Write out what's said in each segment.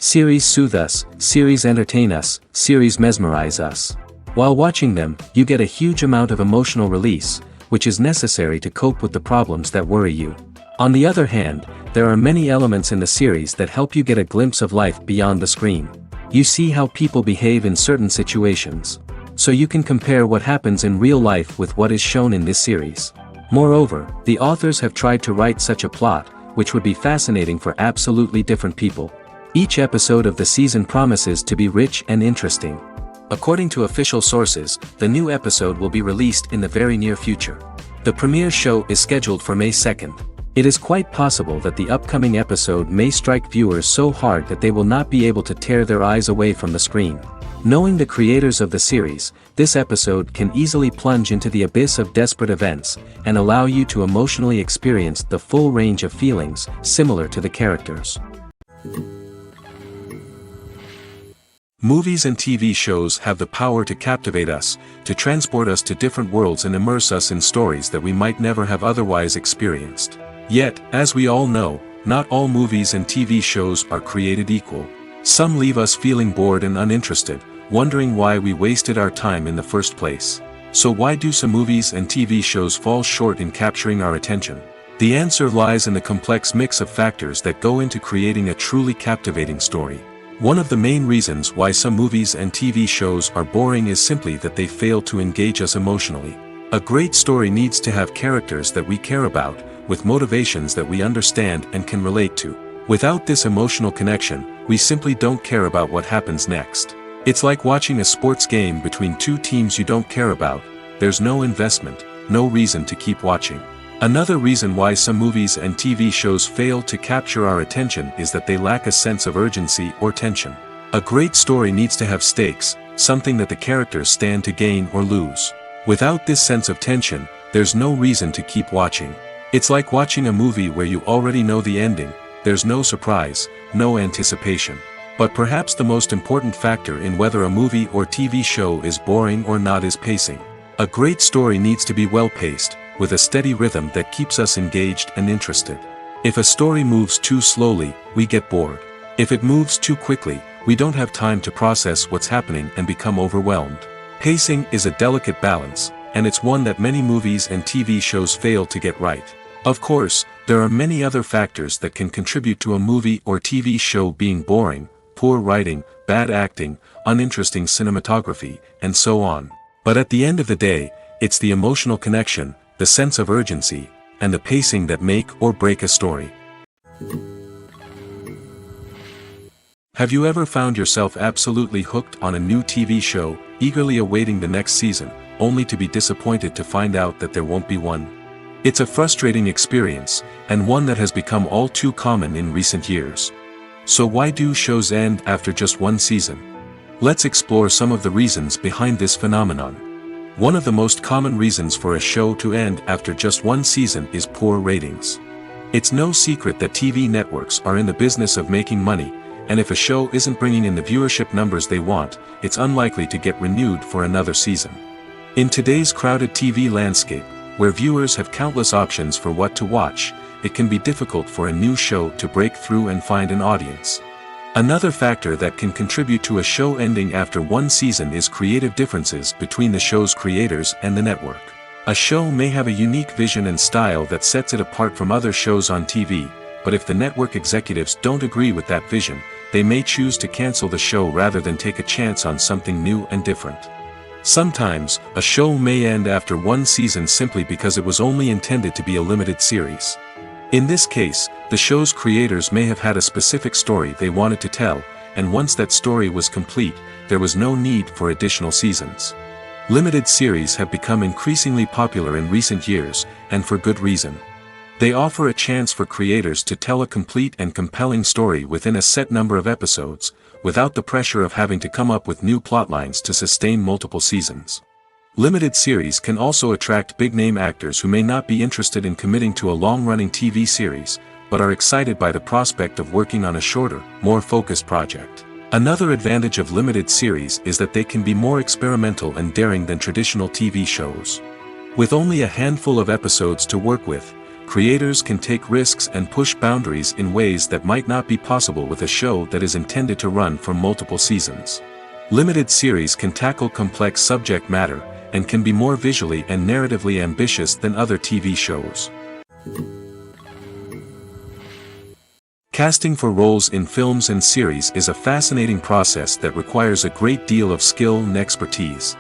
Series soothe us, series entertain us, series mesmerize us. While watching them, you get a huge amount of emotional release, which is necessary to cope with the problems that worry you. On the other hand, there are many elements in the series that help you get a glimpse of life beyond the screen. You see how people behave in certain situations. So you can compare what happens in real life with what is shown in this series. Moreover, the authors have tried to write such a plot, which would be fascinating for absolutely different people. Each episode of the season promises to be rich and interesting. According to official sources, the new episode will be released in the very near future. The premiere show is scheduled for May 2nd. It is quite possible that the upcoming episode may strike viewers so hard that they will not be able to tear their eyes away from the screen. Knowing the creators of the series, this episode can easily plunge into the abyss of desperate events, and allow you to emotionally experience the full range of feelings, similar to the characters. Movies and TV shows have the power to captivate us, to transport us to different worlds and immerse us in stories that we might never have otherwise experienced. Yet, as we all know, not all movies and TV shows are created equal. Some leave us feeling bored and uninterested, wondering why we wasted our time in the first place. So why do some movies and TV shows fall short in capturing our attention? The answer lies in the complex mix of factors that go into creating a truly captivating story. One of the main reasons why some movies and TV shows are boring is simply that they fail to engage us emotionally. A great story needs to have characters that we care about, with motivations that we understand and can relate to. Without this emotional connection, we simply don't care about what happens next. It's like watching a sports game between two teams you don't care about. There's no investment, no reason to keep watching. Another reason why some movies and TV shows fail to capture our attention is that they lack a sense of urgency or tension. A great story needs to have stakes, something that the characters stand to gain or lose. Without this sense of tension, there's no reason to keep watching. It's like watching a movie where you already know the ending. There's no surprise, no anticipation. But perhaps the most important factor in whether a movie or TV show is boring or not is pacing. A great story needs to be well-paced, with a steady rhythm that keeps us engaged and interested. If a story moves too slowly, we get bored. If it moves too quickly, we don't have time to process what's happening and become overwhelmed. Pacing is a delicate balance, and it's one that many movies and TV shows fail to get right. Of course, there are many other factors that can contribute to a movie or TV show being boring: poor writing, bad acting, uninteresting cinematography, and so on. But at the end of the day, it's the emotional connection, the sense of urgency, and the pacing that make or break a story. Have you ever found yourself absolutely hooked on a new TV show, eagerly awaiting the next season, only to be disappointed to find out that there won't be one? It's a frustrating experience, and one that has become all too common in recent years. So why do shows end after just one season? Let's explore some of the reasons behind this phenomenon. One of the most common reasons for a show to end after just one season is poor ratings. It's no secret that TV networks are in the business of making money, and if a show isn't bringing in the viewership numbers they want, it's unlikely to get renewed for another season. In today's crowded TV landscape, where viewers have countless options for what to watch, it can be difficult for a new show to break through and find an audience. Another factor that can contribute to a show ending after one season is creative differences between the show's creators and the network. A show may have a unique vision and style that sets it apart from other shows on TV, but if the network executives don't agree with that vision, they may choose to cancel the show rather than take a chance on something new and different. Sometimes, a show may end after one season simply because it was only intended to be a limited series. In this case, the show's creators may have had a specific story they wanted to tell, and once that story was complete, there was no need for additional seasons. Limited series have become increasingly popular in recent years, and for good reason. They offer a chance for creators to tell a complete and compelling story within a set number of episodes, without the pressure of having to come up with new plotlines to sustain multiple seasons. Limited series can also attract big-name actors who may not be interested in committing to a long-running TV series, but are excited by the prospect of working on a shorter, more focused project. Another advantage of limited series is that they can be more experimental and daring than traditional TV shows. With only a handful of episodes to work with, creators can take risks and push boundaries in ways that might not be possible with a show that is intended to run for multiple seasons. Limited series can tackle complex subject matter, and can be more visually and narratively ambitious than other TV shows. Casting for roles in films and series is a fascinating process that requires a great deal of skill and expertise.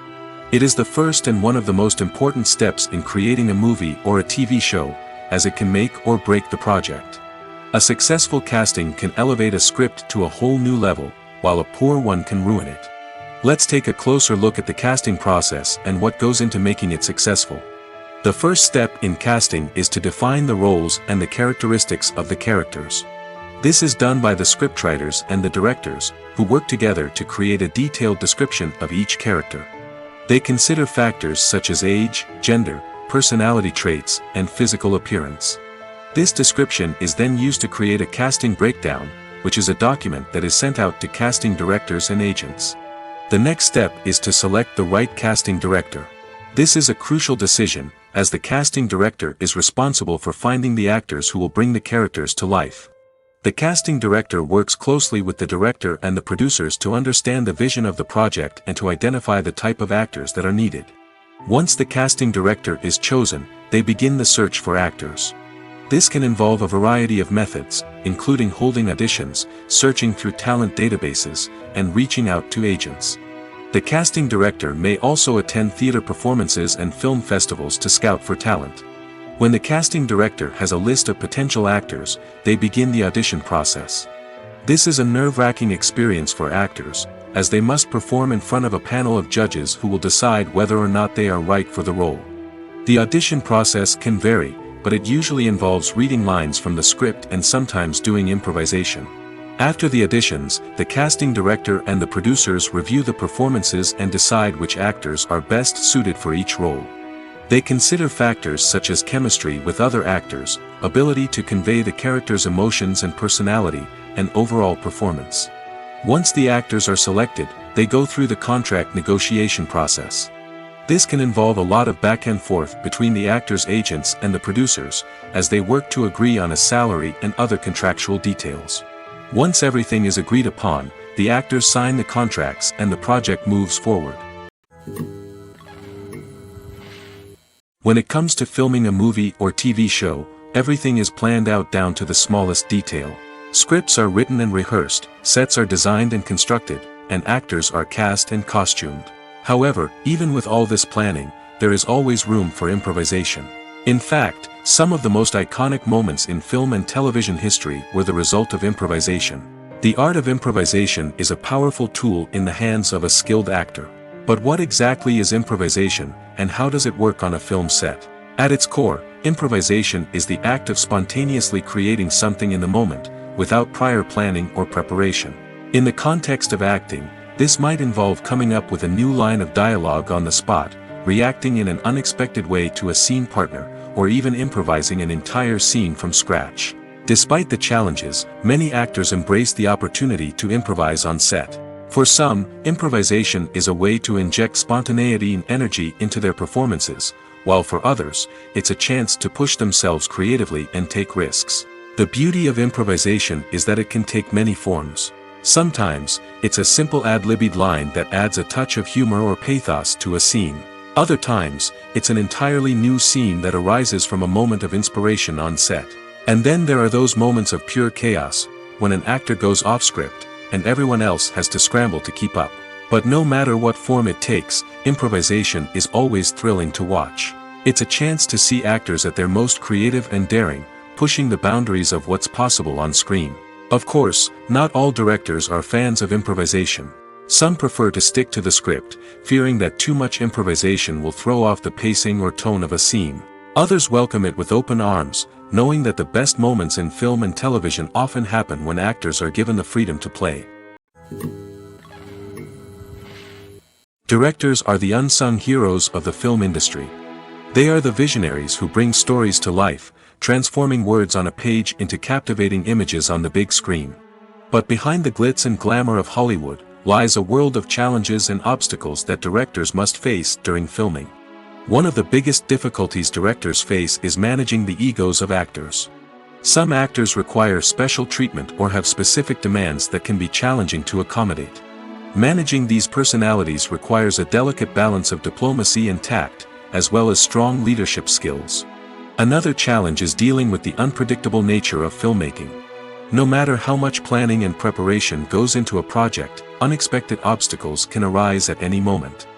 It is the first and one of the most important steps in creating a movie or a TV show, as it can make or break the project. A successful casting can elevate a script to a whole new level, while a poor one can ruin it. Let's take a closer look at the casting process and what goes into making it successful. The first step in casting is to define the roles and the characteristics of the characters. This is done by the scriptwriters and the directors, who work together to create a detailed description of each character. They consider factors such as age, gender, personality traits, and physical appearance. This description is then used to create a casting breakdown, which is a document that is sent out to casting directors and agents. The next step is to select the right casting director. This is a crucial decision, as the casting director is responsible for finding the actors who will bring the characters to life. The casting director works closely with the director and the producers to understand the vision of the project and to identify the type of actors that are needed. Once the casting director is chosen, they begin the search for actors. This can involve a variety of methods, including holding auditions, searching through talent databases, and reaching out to agents. The casting director may also attend theater performances and film festivals to scout for talent. When the casting director has a list of potential actors, they begin the audition process. This is a nerve-wracking experience for actors, as they must perform in front of a panel of judges who will decide whether or not they are right for the role. The audition process can vary, but it usually involves reading lines from the script and sometimes doing improvisation. After the auditions, the casting director and the producers review the performances and decide which actors are best suited for each role. They consider factors such as chemistry with other actors, ability to convey the character's emotions and personality, and overall performance. Once the actors are selected, they go through the contract negotiation process. This can involve a lot of back and forth between the actors' agents and the producers, as they work to agree on a salary and other contractual details. Once everything is agreed upon, the actors sign the contracts and the project moves forward. When it comes to filming a movie or TV show, everything is planned out down to the smallest detail. Scripts are written and rehearsed, sets are designed and constructed, and actors are cast and costumed. However, even with all this planning, there is always room for improvisation. In fact, some of the most iconic moments in film and television history were the result of improvisation. The art of improvisation is a powerful tool in the hands of a skilled actor. But what exactly is improvisation, and how does it work on a film set? At its core, improvisation is the act of spontaneously creating something in the moment, without prior planning or preparation. In the context of acting, this might involve coming up with a new line of dialogue on the spot, reacting in an unexpected way to a scene partner, or even improvising an entire scene from scratch. Despite the challenges, many actors embrace the opportunity to improvise on set. For some, improvisation is a way to inject spontaneity and energy into their performances, while for others, it's a chance to push themselves creatively and take risks. The beauty of improvisation is that it can take many forms. Sometimes, it's a simple ad-libbed line that adds a touch of humor or pathos to a scene. Other times, it's an entirely new scene that arises from a moment of inspiration on set. And then there are those moments of pure chaos, when an actor goes off script, and everyone else has to scramble to keep up. But no matter what form it takes, improvisation is always thrilling to watch. It's a chance to see actors at their most creative and daring, pushing the boundaries of what's possible on screen. Of course, not all directors are fans of improvisation. Some prefer to stick to the script, fearing that too much improvisation will throw off the pacing or tone of a scene. Others welcome it with open arms, knowing that the best moments in film and television often happen when actors are given the freedom to play. Directors are the unsung heroes of the film industry. They are the visionaries who bring stories to life, transforming words on a page into captivating images on the big screen. But behind the glitz and glamour of Hollywood, lies a world of challenges and obstacles that directors must face during filming. One of the biggest difficulties directors face is managing the egos of actors. Some actors require special treatment or have specific demands that can be challenging to accommodate. Managing these personalities requires a delicate balance of diplomacy and tact, as well as strong leadership skills. Another challenge is dealing with the unpredictable nature of filmmaking. No matter how much planning and preparation goes into a project, unexpected obstacles can arise at any moment.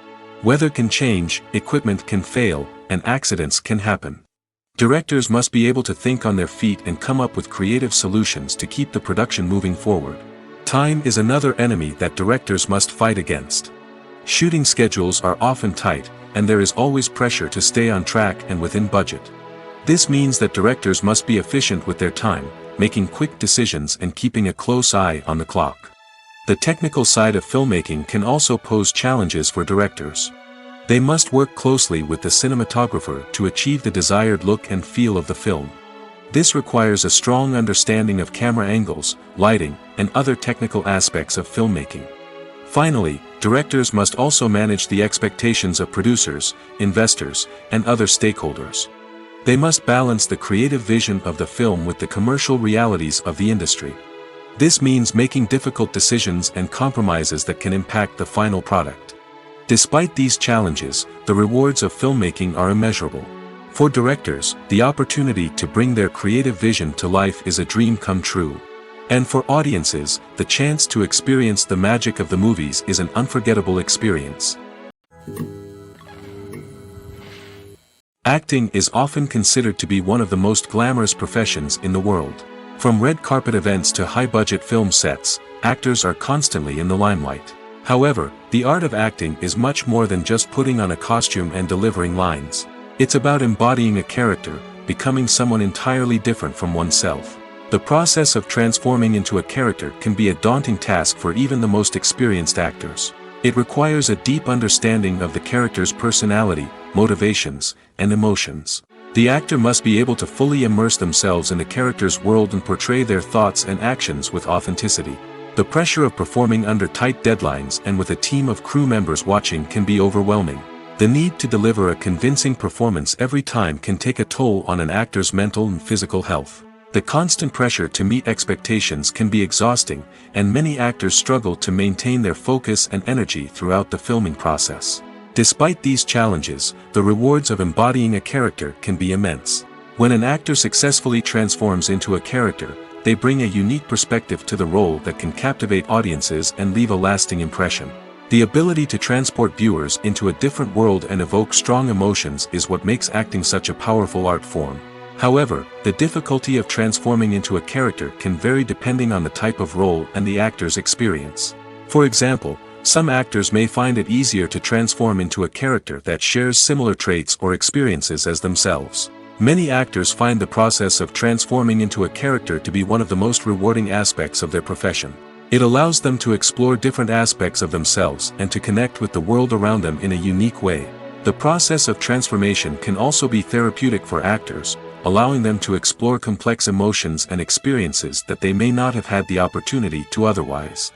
Weather can change, equipment can fail, and accidents can happen. Directors must be able to think on their feet and come up with creative solutions to keep the production moving forward. Time is another enemy that directors must fight against. Shooting schedules are often tight, and there is always pressure to stay on track and within budget. This means that directors must be efficient with their time, making quick decisions and keeping a close eye on the clock. The technical side of filmmaking can also pose challenges for directors. They must work closely with the cinematographer to achieve the desired look and feel of the film. This requires a strong understanding of camera angles, lighting, and other technical aspects of filmmaking. Finally, directors must also manage the expectations of producers, investors, and other stakeholders. They must balance the creative vision of the film with the commercial realities of the industry. This means making difficult decisions and compromises that can impact the final product. Despite these challenges, the rewards of filmmaking are immeasurable. For directors, the opportunity to bring their creative vision to life is a dream come true. And for audiences, the chance to experience the magic of the movies is an unforgettable experience. Acting is often considered to be one of the most glamorous professions in the world. From red carpet events to high-budget film sets, actors are constantly in the limelight. However, the art of acting is much more than just putting on a costume and delivering lines. It's about embodying a character, becoming someone entirely different from oneself. The process of transforming into a character can be a daunting task for even the most experienced actors. It requires a deep understanding of the character's personality, motivations, and emotions. The actor must be able to fully immerse themselves in the character's world and portray their thoughts and actions with authenticity. The pressure of performing under tight deadlines and with a team of crew members watching can be overwhelming. The need to deliver a convincing performance every time can take a toll on an actor's mental and physical health. The constant pressure to meet expectations can be exhausting, and many actors struggle to maintain their focus and energy throughout the filming process. Despite these challenges, the rewards of embodying a character can be immense. When an actor successfully transforms into a character, they bring a unique perspective to the role that can captivate audiences and leave a lasting impression. The ability to transport viewers into a different world and evoke strong emotions is what makes acting such a powerful art form. However, the difficulty of transforming into a character can vary depending on the type of role and the actor's experience. For example, some actors may find it easier to transform into a character that shares similar traits or experiences as themselves. Many actors find the process of transforming into a character to be one of the most rewarding aspects of their profession. It allows them to explore different aspects of themselves and to connect with the world around them in a unique way. The process of transformation can also be therapeutic for actors, allowing them to explore complex emotions and experiences that they may not have had the opportunity to otherwise.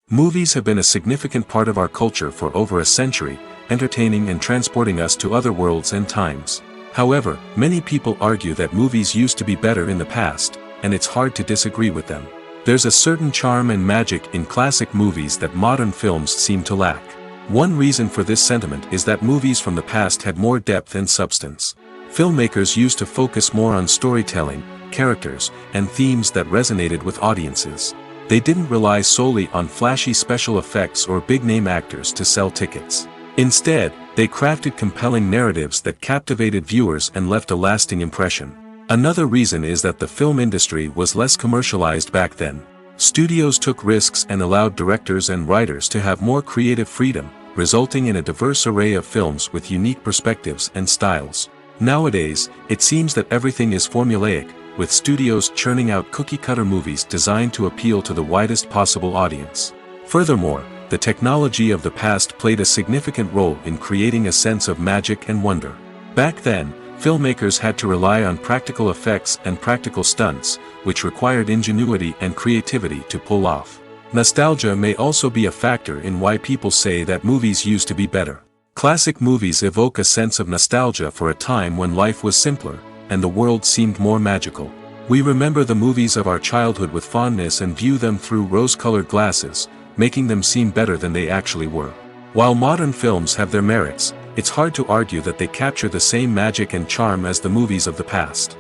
Movies have been a significant part of our culture for over a century, entertaining and transporting us to other worlds and times. However, many people argue that movies used to be better in the past, and it's hard to disagree with them. There's a certain charm and magic in classic movies that modern films seem to lack. One reason for this sentiment is that movies from the past had more depth and substance. Filmmakers used to focus more on storytelling, characters, and themes that resonated with audiences. They didn't rely solely on flashy special effects or big-name actors to sell tickets. Instead, they crafted compelling narratives that captivated viewers and left a lasting impression. Another reason is that the film industry was less commercialized back then. Studios took risks and allowed directors and writers to have more creative freedom, resulting in a diverse array of films with unique perspectives and styles. Nowadays, it seems that everything is formulaic, with studios churning out cookie-cutter movies designed to appeal to the widest possible audience. Furthermore, the technology of the past played a significant role in creating a sense of magic and wonder. Back then, filmmakers had to rely on practical effects and practical stunts, which required ingenuity and creativity to pull off. Nostalgia may also be a factor in why people say that movies used to be better. Classic movies evoke a sense of nostalgia for a time when life was simpler, and the world seemed more magical. We remember the movies of our childhood with fondness and view them through rose-colored glasses, making them seem better than they actually were. While modern films have their merits, it's hard to argue that they capture the same magic and charm as the movies of the past.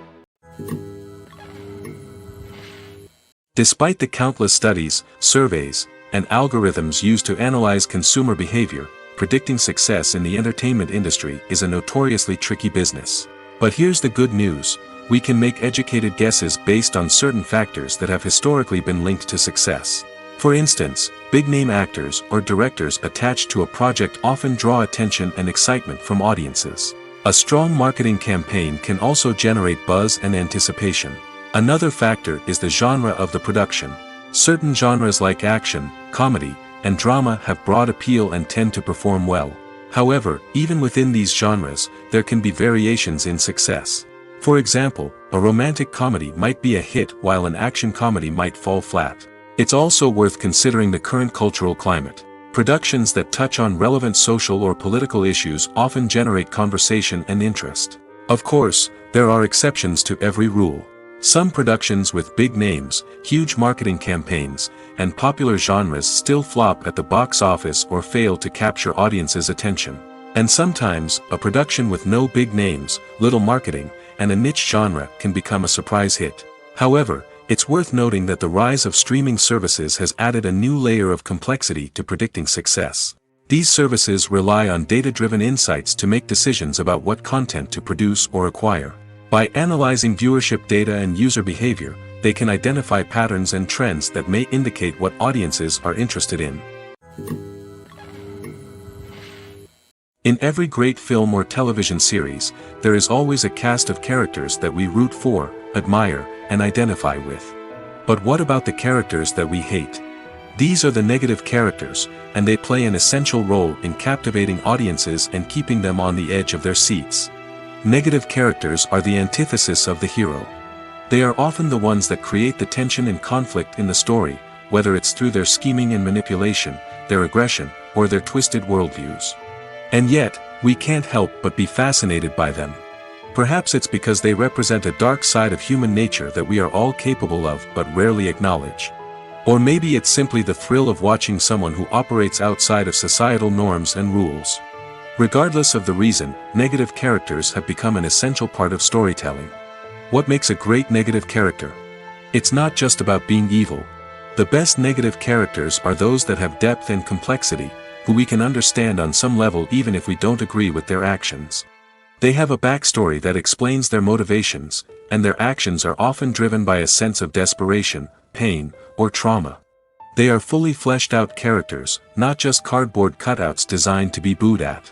Despite the countless studies, surveys, and algorithms used to analyze consumer behavior, predicting success in the entertainment industry is a notoriously tricky business. But here's the good news: we can make educated guesses based on certain factors that have historically been linked to success. For instance, big-name actors or directors attached to a project often draw attention and excitement from audiences. A strong marketing campaign can also generate buzz and anticipation. Another factor is the genre of the production. Certain genres like action, comedy, and drama have broad appeal and tend to perform well. However, even within these genres, there can be variations in success. For example, a romantic comedy might be a hit while an action comedy might fall flat. It's also worth considering the current cultural climate. Productions that touch on relevant social or political issues often generate conversation and interest. Of course, there are exceptions to every rule. Some productions with big names, huge marketing campaigns, and popular genres still flop at the box office or fail to capture audiences' attention. And sometimes, a production with no big names, little marketing, and a niche genre can become a surprise hit. However, it's worth noting that the rise of streaming services has added a new layer of complexity to predicting success. These services rely on data-driven insights to make decisions about what content to produce or acquire. By analyzing viewership data and user behavior, they can identify patterns and trends that may indicate what audiences are interested in. In every great film or television series, there is always a cast of characters that we root for, admire, and identify with. But what about the characters that we hate? These are the negative characters, and they play an essential role in captivating audiences and keeping them on the edge of their seats. Negative characters are the antithesis of the hero. They are often the ones that create the tension and conflict in the story, whether it's through their scheming and manipulation, their aggression, or their twisted worldviews. And yet, we can't help but be fascinated by them. Perhaps it's because they represent a dark side of human nature that we are all capable of but rarely acknowledge. Or maybe it's simply the thrill of watching someone who operates outside of societal norms and rules. Regardless of the reason, negative characters have become an essential part of storytelling. What makes a great negative character? It's not just about being evil. The best negative characters are those that have depth and complexity, who we can understand on some level even if we don't agree with their actions. They have a backstory that explains their motivations, and their actions are often driven by a sense of desperation, pain, or trauma. They are fully fleshed out characters, not just cardboard cutouts designed to be booed at.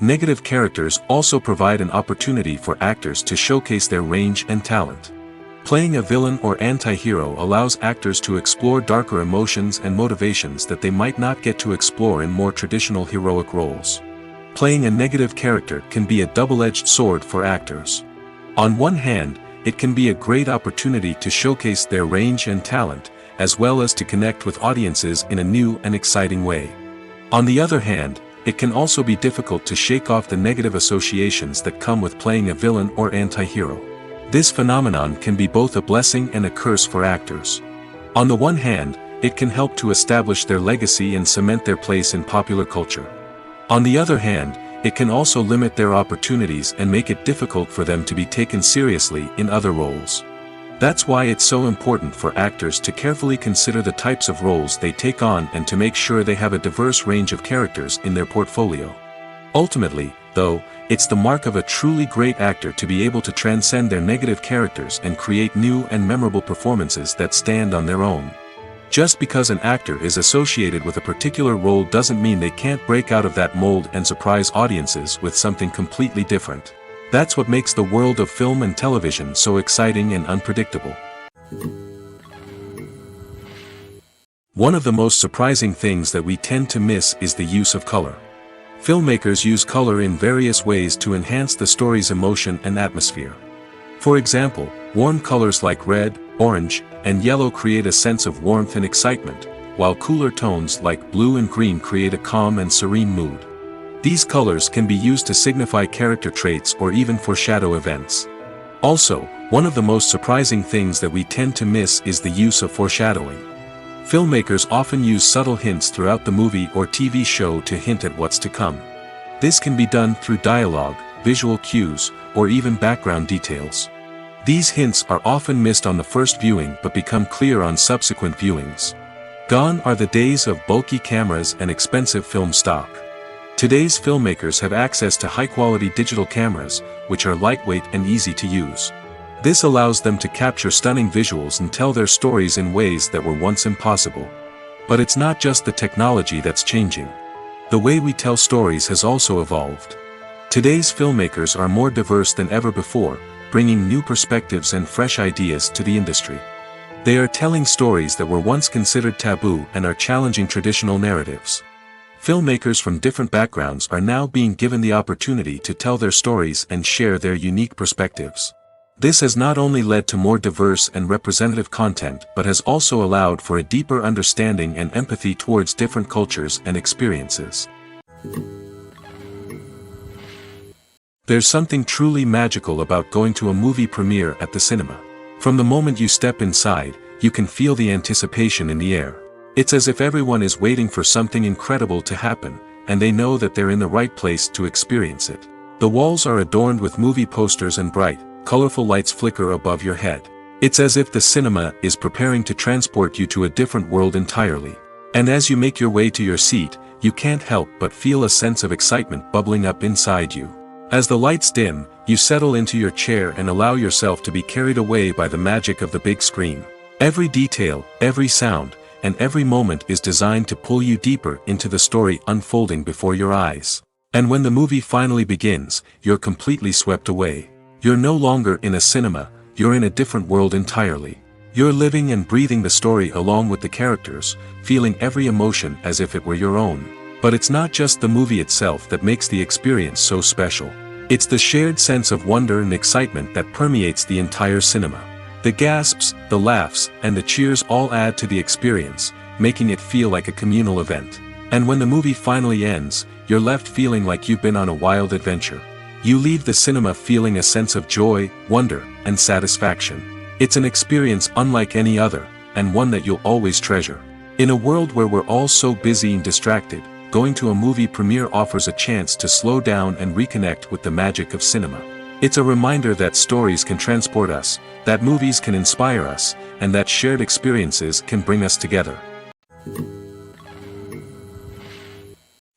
Negative characters also provide an opportunity for actors to showcase their range and talent. Playing a villain or anti-hero allows actors to explore darker emotions and motivations that they might not get to explore in more traditional heroic roles. Playing a negative character can be a double-edged sword for actors. On one hand, it can be a great opportunity to showcase their range and talent, as well as to connect with audiences in a new and exciting way. On the other hand, it can also be difficult to shake off the negative associations that come with playing a villain or anti-hero. This phenomenon can be both a blessing and a curse for actors. On the one hand, it can help to establish their legacy and cement their place in popular culture. On the other hand, it can also limit their opportunities and make it difficult for them to be taken seriously in other roles. That's why it's so important for actors to carefully consider the types of roles they take on and to make sure they have a diverse range of characters in their portfolio. Ultimately, though, it's the mark of a truly great actor to be able to transcend their negative characters and create new and memorable performances that stand on their own. Just because an actor is associated with a particular role doesn't mean they can't break out of that mold and surprise audiences with something completely different. That's what makes the world of film and television so exciting and unpredictable. One of the most surprising things that we tend to miss is the use of color. Filmmakers use color in various ways to enhance the story's emotion and atmosphere. For example, warm colors like red, orange, and yellow create a sense of warmth and excitement, while cooler tones like blue and green create a calm and serene mood. These colors can be used to signify character traits or even foreshadow events. Also, one of the most surprising things that we tend to miss is the use of foreshadowing. Filmmakers often use subtle hints throughout the movie or TV show to hint at what's to come. This can be done through dialogue, visual cues, or even background details. These hints are often missed on the first viewing but become clear on subsequent viewings. Gone are the days of bulky cameras and expensive film stock. Today's filmmakers have access to high-quality digital cameras, which are lightweight and easy to use. This allows them to capture stunning visuals and tell their stories in ways that were once impossible. But it's not just the technology that's changing. The way we tell stories has also evolved. Today's filmmakers are more diverse than ever before, bringing new perspectives and fresh ideas to the industry. They are telling stories that were once considered taboo and are challenging traditional narratives. Filmmakers from different backgrounds are now being given the opportunity to tell their stories and share their unique perspectives. This has not only led to more diverse and representative content but has also allowed for a deeper understanding and empathy towards different cultures and experiences. There's something truly magical about going to a movie premiere at the cinema. From the moment you step inside, you can feel the anticipation in the air. It's as if everyone is waiting for something incredible to happen, and they know that they're in the right place to experience it. The walls are adorned with movie posters and bright, colorful lights flicker above your head. It's as if the cinema is preparing to transport you to a different world entirely. And as you make your way to your seat, you can't help but feel a sense of excitement bubbling up inside you. As the lights dim, you settle into your chair and allow yourself to be carried away by the magic of the big screen. Every detail, every sound, and every moment is designed to pull you deeper into the story unfolding before your eyes. And when the movie finally begins, you're completely swept away. You're no longer in a cinema, you're in a different world entirely. You're living and breathing the story along with the characters, feeling every emotion as if it were your own. But it's not just the movie itself that makes the experience so special. It's the shared sense of wonder and excitement that permeates the entire cinema. The gasps, the laughs, and the cheers all add to the experience, making it feel like a communal event. And when the movie finally ends, you're left feeling like you've been on a wild adventure. You leave the cinema feeling a sense of joy, wonder, and satisfaction. It's an experience unlike any other, and one that you'll always treasure. In a world where we're all so busy and distracted, going to a movie premiere offers a chance to slow down and reconnect with the magic of cinema. It's a reminder that stories can transport us, that movies can inspire us, and that shared experiences can bring us together.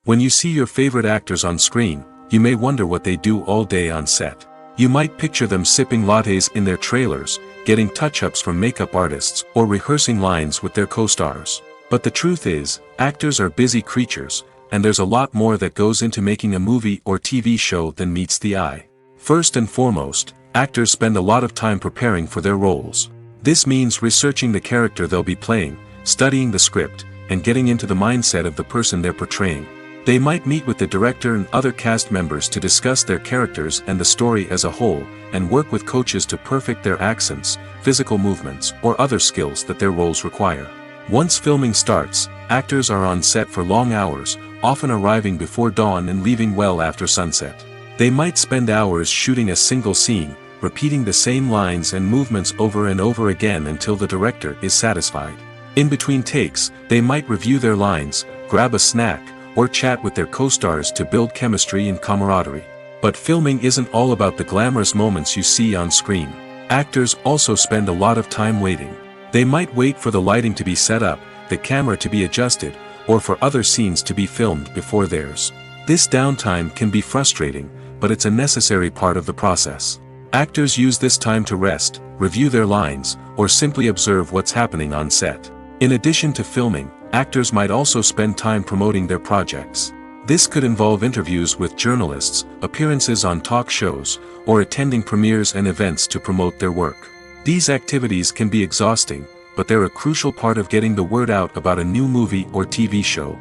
When you see your favorite actors on screen, you may wonder what they do all day on set. You might picture them sipping lattes in their trailers, getting touch-ups from makeup artists, or rehearsing lines with their co-stars. But the truth is, actors are busy creatures, and there's a lot more that goes into making a movie or TV show than meets the eye. First and foremost, actors spend a lot of time preparing for their roles. This means researching the character they'll be playing, studying the script, and getting into the mindset of the person they're portraying. They might meet with the director and other cast members to discuss their characters and the story as a whole, and work with coaches to perfect their accents, physical movements, or other skills that their roles require. Once filming starts, actors are on set for long hours, often arriving before dawn and leaving well after sunset. They might spend hours shooting a single scene, repeating the same lines and movements over and over again until the director is satisfied. In between takes, they might review their lines, grab a snack, or chat with their co-stars to build chemistry and camaraderie. But filming isn't all about the glamorous moments you see on screen. Actors also spend a lot of time waiting. They might wait for the lighting to be set up, the camera to be adjusted, or for other scenes to be filmed before theirs. This downtime can be frustrating, but it's a necessary part of the process. Actors use this time to rest, review their lines, or simply observe what's happening on set. In addition to filming, actors might also spend time promoting their projects. This could involve interviews with journalists, appearances on talk shows, or attending premieres and events to promote their work. These activities can be exhausting, but they're a crucial part of getting the word out about a new movie or TV show.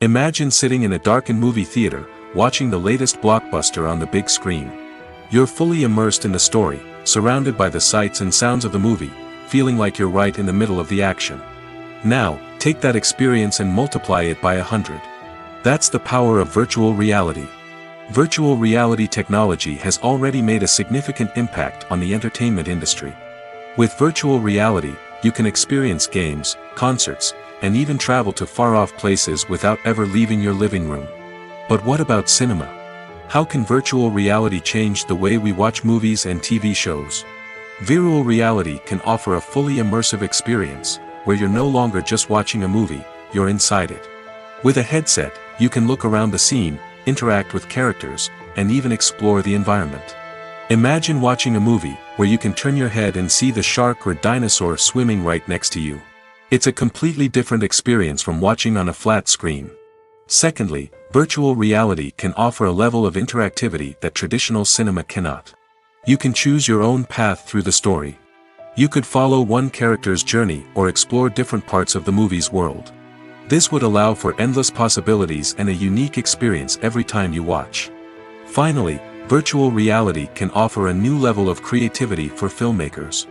Imagine sitting in a darkened movie theater, watching the latest blockbuster on the big screen. You're fully immersed in the story, surrounded by the sights and sounds of the movie, feeling like you're right in the middle of the action. Now, take that experience and multiply it by 100. That's the power of virtual reality. Virtual reality technology has already made a significant impact on the entertainment industry. With virtual reality, you can experience games, concerts, and even travel to far-off places without ever leaving your living room. But what about cinema? How can virtual reality change the way we watch movies and TV shows? Virtual reality can offer a fully immersive experience, where you're no longer just watching a movie, you're inside it. With a headset, you can look around the scene, interact with characters, and even explore the environment. Imagine watching a movie, where you can turn your head and see the shark or dinosaur swimming right next to you. It's a completely different experience from watching on a flat screen. Secondly, virtual reality can offer a level of interactivity that traditional cinema cannot. You can choose your own path through the story. You could follow one character's journey or explore different parts of the movie's world. This would allow for endless possibilities and a unique experience every time you watch. Finally, virtual reality can offer a new level of creativity for filmmakers.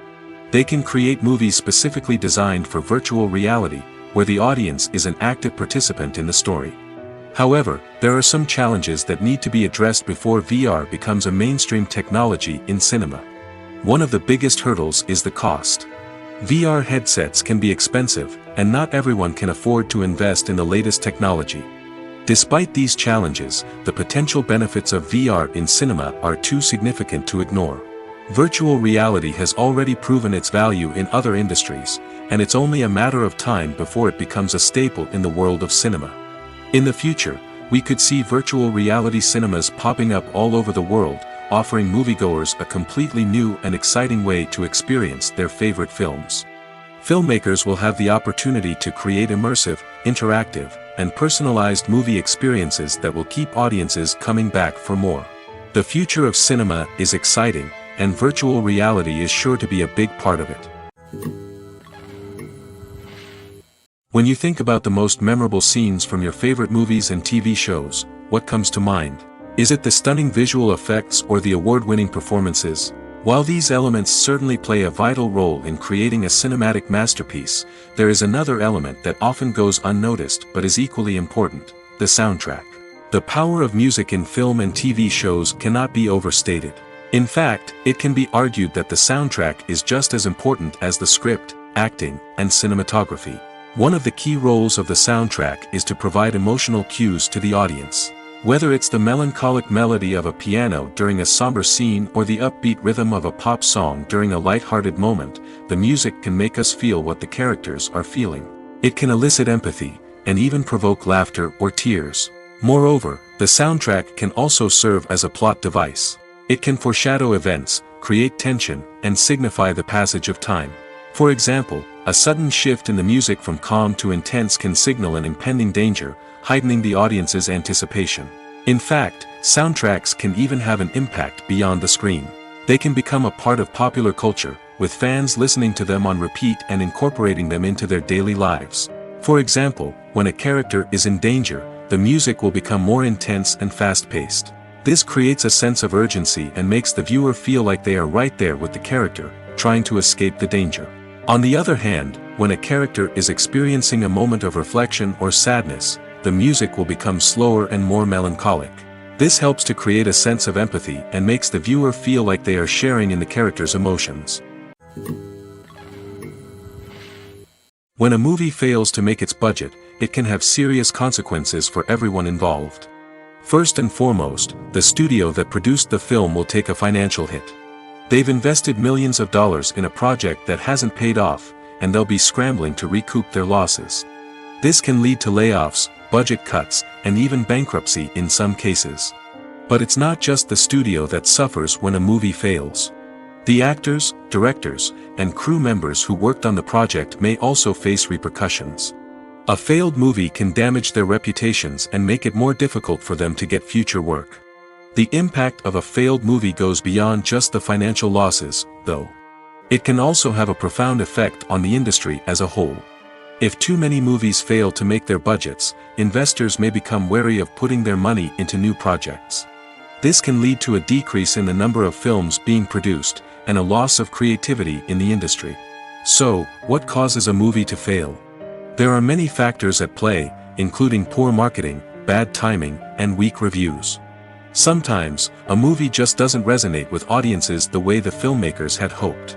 They can create movies specifically designed for virtual reality, where the audience is an active participant in the story. However, there are some challenges that need to be addressed before VR becomes a mainstream technology in cinema. One of the biggest hurdles is the cost. VR headsets can be expensive, and not everyone can afford to invest in the latest technology. Despite these challenges, the potential benefits of VR in cinema are too significant to ignore. Virtual reality has already proven its value in other industries, and it's only a matter of time before it becomes a staple in the world of cinema. In the future, we could see virtual reality cinemas popping up all over the world, offering moviegoers a completely new and exciting way to experience their favorite films. Filmmakers will have the opportunity to create immersive, interactive, and personalized movie experiences that will keep audiences coming back for more. The future of cinema is exciting, and virtual reality is sure to be a big part of it. When you think about the most memorable scenes from your favorite movies and TV shows, what comes to mind? Is it the stunning visual effects or the award-winning performances? While these elements certainly play a vital role in creating a cinematic masterpiece, there is another element that often goes unnoticed but is equally important: the soundtrack. The power of music in film and TV shows cannot be overstated. In fact, it can be argued that the soundtrack is just as important as the script, acting, and cinematography. One of the key roles of the soundtrack is to provide emotional cues to the audience. Whether it's the melancholic melody of a piano during a somber scene or the upbeat rhythm of a pop song during a light-hearted moment, the music can make us feel what the characters are feeling. It can elicit empathy, and even provoke laughter or tears. Moreover, the soundtrack can also serve as a plot device. It can foreshadow events, create tension, and signify the passage of time. For example, a sudden shift in the music from calm to intense can signal an impending danger, heightening the audience's anticipation. In fact, soundtracks can even have an impact beyond the screen. They can become a part of popular culture, with fans listening to them on repeat and incorporating them into their daily lives. For example, when a character is in danger, the music will become more intense and fast-paced. This creates a sense of urgency and makes the viewer feel like they are right there with the character, trying to escape the danger. On the other hand, when a character is experiencing a moment of reflection or sadness, the music will become slower and more melancholic. This helps to create a sense of empathy and makes the viewer feel like they are sharing in the character's emotions. When a movie fails to make its budget, it can have serious consequences for everyone involved. First and foremost, the studio that produced the film will take a financial hit. They've invested millions of dollars in a project that hasn't paid off, and they'll be scrambling to recoup their losses. This can lead to layoffs, budget cuts, and even bankruptcy in some cases. But it's not just the studio that suffers when a movie fails. The actors, directors, and crew members who worked on the project may also face repercussions. A failed movie can damage their reputations and make it more difficult for them to get future work. The impact of a failed movie goes beyond just the financial losses, though. It can also have a profound effect on the industry as a whole. If too many movies fail to make their budgets, investors may become wary of putting their money into new projects. This can lead to a decrease in the number of films being produced, and a loss of creativity in the industry. So, what causes a movie to fail? There are many factors at play, including poor marketing, bad timing, and weak reviews. Sometimes, a movie just doesn't resonate with audiences the way the filmmakers had hoped.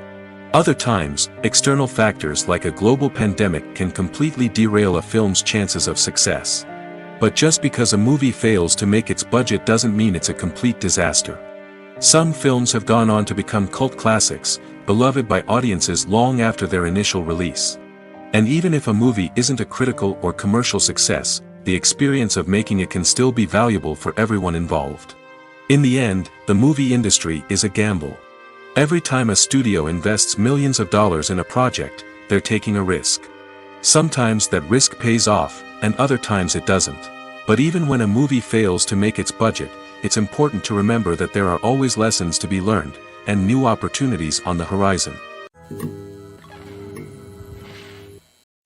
Other times, external factors like a global pandemic can completely derail a film's chances of success. But just because a movie fails to make its budget doesn't mean it's a complete disaster. Some films have gone on to become cult classics, beloved by audiences long after their initial release. And even if a movie isn't a critical or commercial success, the experience of making it can still be valuable for everyone involved. In the end, the movie industry is a gamble. Every time a studio invests millions of dollars in a project, they're taking a risk. Sometimes that risk pays off, and other times it doesn't. But even when a movie fails to make its budget, it's important to remember that there are always lessons to be learned, and new opportunities on the horizon.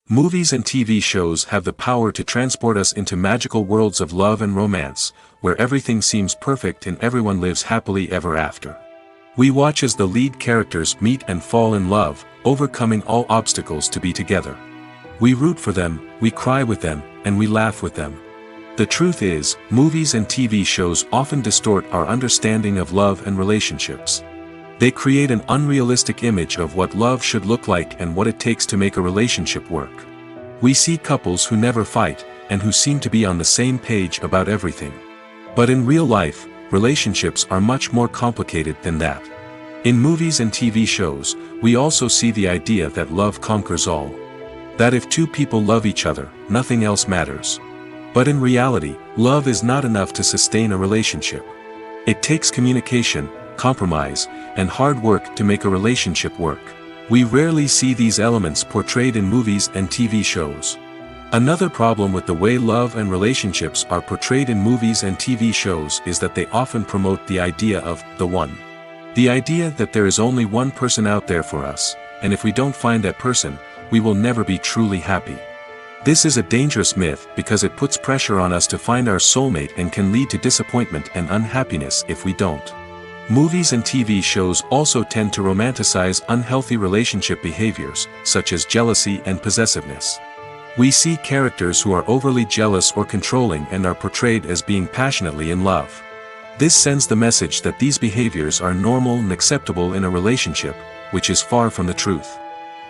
Movies and TV shows have the power to transport us into magical worlds of love and romance, where everything seems perfect and everyone lives happily ever after. We watch as the lead characters meet and fall in love, overcoming all obstacles to be together. We root for them, we cry with them, and we laugh with them. The truth is, movies and TV shows often distort our understanding of love and relationships. They create an unrealistic image of what love should look like and what it takes to make a relationship work. We see couples who never fight, and who seem to be on the same page about everything. But in real life, relationships are much more complicated than that. In movies and TV shows, we also see the idea that love conquers all. That if two people love each other, nothing else matters. But in reality, love is not enough to sustain a relationship. It takes communication, compromise, and hard work to make a relationship work. We rarely see these elements portrayed in movies and TV shows. Another problem with the way love and relationships are portrayed in movies and TV shows is that they often promote the idea of the one. The idea that there is only one person out there for us, and if we don't find that person, we will never be truly happy. This is a dangerous myth because it puts pressure on us to find our soulmate and can lead to disappointment and unhappiness if we don't. Movies and TV shows also tend to romanticize unhealthy relationship behaviors, such as jealousy and possessiveness. We see characters who are overly jealous or controlling and are portrayed as being passionately in love. This sends the message that these behaviors are normal and acceptable in a relationship, which is far from the truth.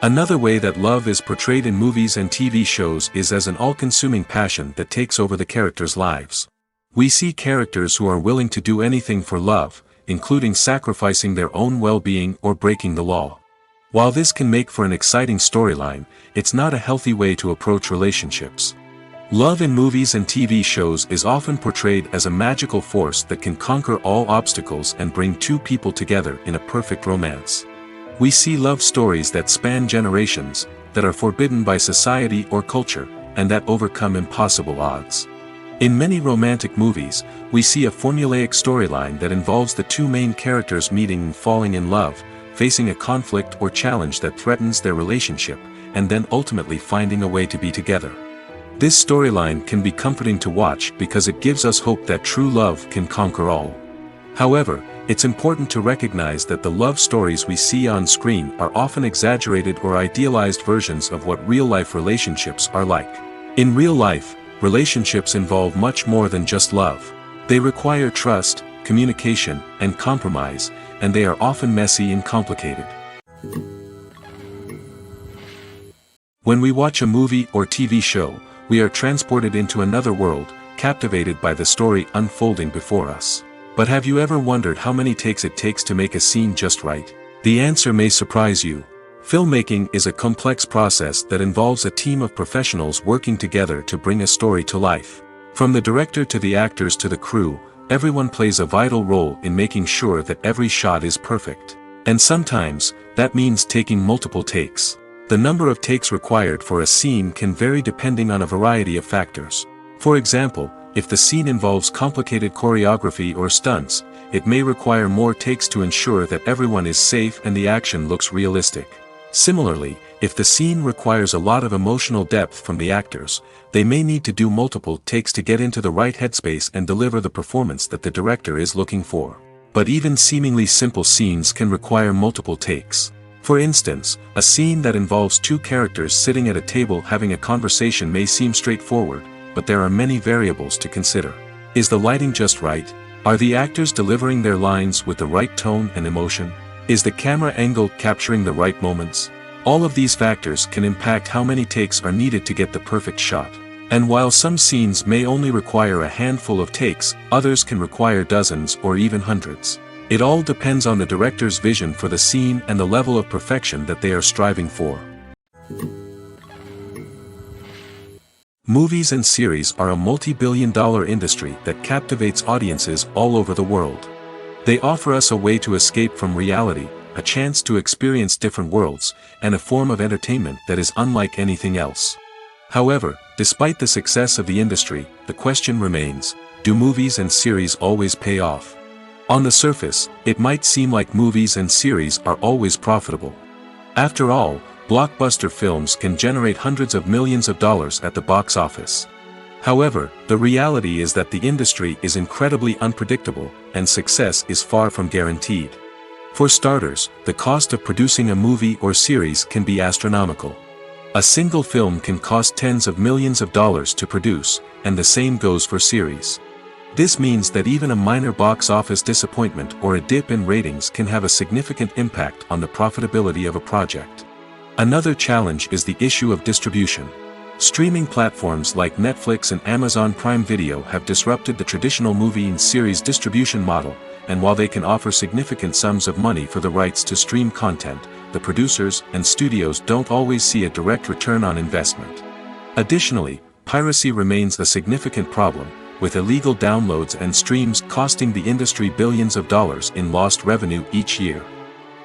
Another way that love is portrayed in movies and TV shows is as an all-consuming passion that takes over the characters' lives. We see characters who are willing to do anything for love, including sacrificing their own well-being or breaking the law. While this can make for an exciting storyline, it's not a healthy way to approach relationships. Love in movies and TV shows is often portrayed as a magical force that can conquer all obstacles and bring two people together in a perfect romance. We see love stories that span generations, that are forbidden by society or culture, and that overcome impossible odds. In many romantic movies, we see a formulaic storyline that involves the two main characters meeting and falling in love, facing a conflict or challenge that threatens their relationship, and then ultimately finding a way to be together. This storyline can be comforting to watch because it gives us hope that true love can conquer all. However, it's important to recognize that the love stories we see on screen are often exaggerated or idealized versions of what real-life relationships are like. In real life, relationships involve much more than just love. They require trust, communication, and compromise, and they are often messy and complicated. When we watch a movie or TV show, we are transported into another world, captivated by the story unfolding before us. But have you ever wondered how many takes it takes to make a scene just right? The answer may surprise you. Filmmaking is a complex process that involves a team of professionals working together to bring a story to life. From the director to the actors to the crew, everyone plays a vital role in making sure that every shot is perfect. And sometimes, that means taking multiple takes. The number of takes required for a scene can vary depending on a variety of factors. For example, if the scene involves complicated choreography or stunts, it may require more takes to ensure that everyone is safe and the action looks realistic. Similarly, if the scene requires a lot of emotional depth from the actors, they may need to do multiple takes to get into the right headspace and deliver the performance that the director is looking for. But even seemingly simple scenes can require multiple takes. For instance, a scene that involves two characters sitting at a table having a conversation may seem straightforward, but there are many variables to consider. Is the lighting just right? Are the actors delivering their lines with the right tone and emotion? Is the camera angle capturing the right moments? All of these factors can impact how many takes are needed to get the perfect shot. And while some scenes may only require a handful of takes, others can require dozens or even hundreds. It all depends on the director's vision for the scene and the level of perfection that they are striving for. Movies and series are a multi-billion-dollar industry that captivates audiences all over the world. They offer us a way to escape from reality, a chance to experience different worlds, and a form of entertainment that is unlike anything else. However, despite the success of the industry, the question remains, do movies and series always pay off? On the surface, it might seem like movies and series are always profitable. After all, blockbuster films can generate hundreds of millions of dollars at the box office. However, the reality is that the industry is incredibly unpredictable, and success is far from guaranteed. For starters, the cost of producing a movie or series can be astronomical. A single film can cost tens of millions of dollars to produce, and the same goes for series. This means that even a minor box office disappointment or a dip in ratings can have a significant impact on the profitability of a project. Another challenge is the issue of distribution. Streaming platforms like Netflix and Amazon Prime Video have disrupted the traditional movie and series distribution model, and while they can offer significant sums of money for the rights to stream content, the producers and studios don't always see a direct return on investment. Additionally, piracy remains a significant problem, with illegal downloads and streams costing the industry billions of dollars in lost revenue each year.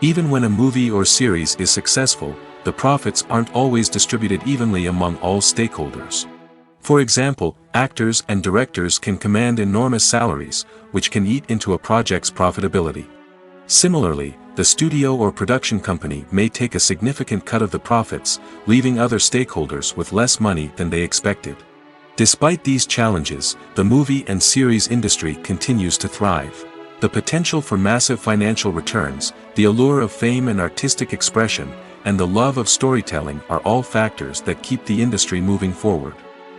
Even when a movie or series is successful, the profits aren't always distributed evenly among all stakeholders. For example, actors and directors can command enormous salaries, which can eat into a project's profitability. Similarly, the studio or production company may take a significant cut of the profits, leaving other stakeholders with less money than they expected. Despite these challenges, the movie and series industry continues to thrive. The potential for massive financial returns, the allure of fame and artistic expression, and the love of storytelling are all factors that keep the industry moving forward.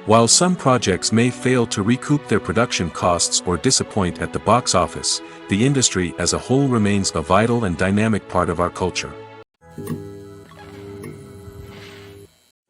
While some projects may fail to recoup their production costs or disappoint at the box office, the industry as a whole remains a vital and dynamic part of our culture.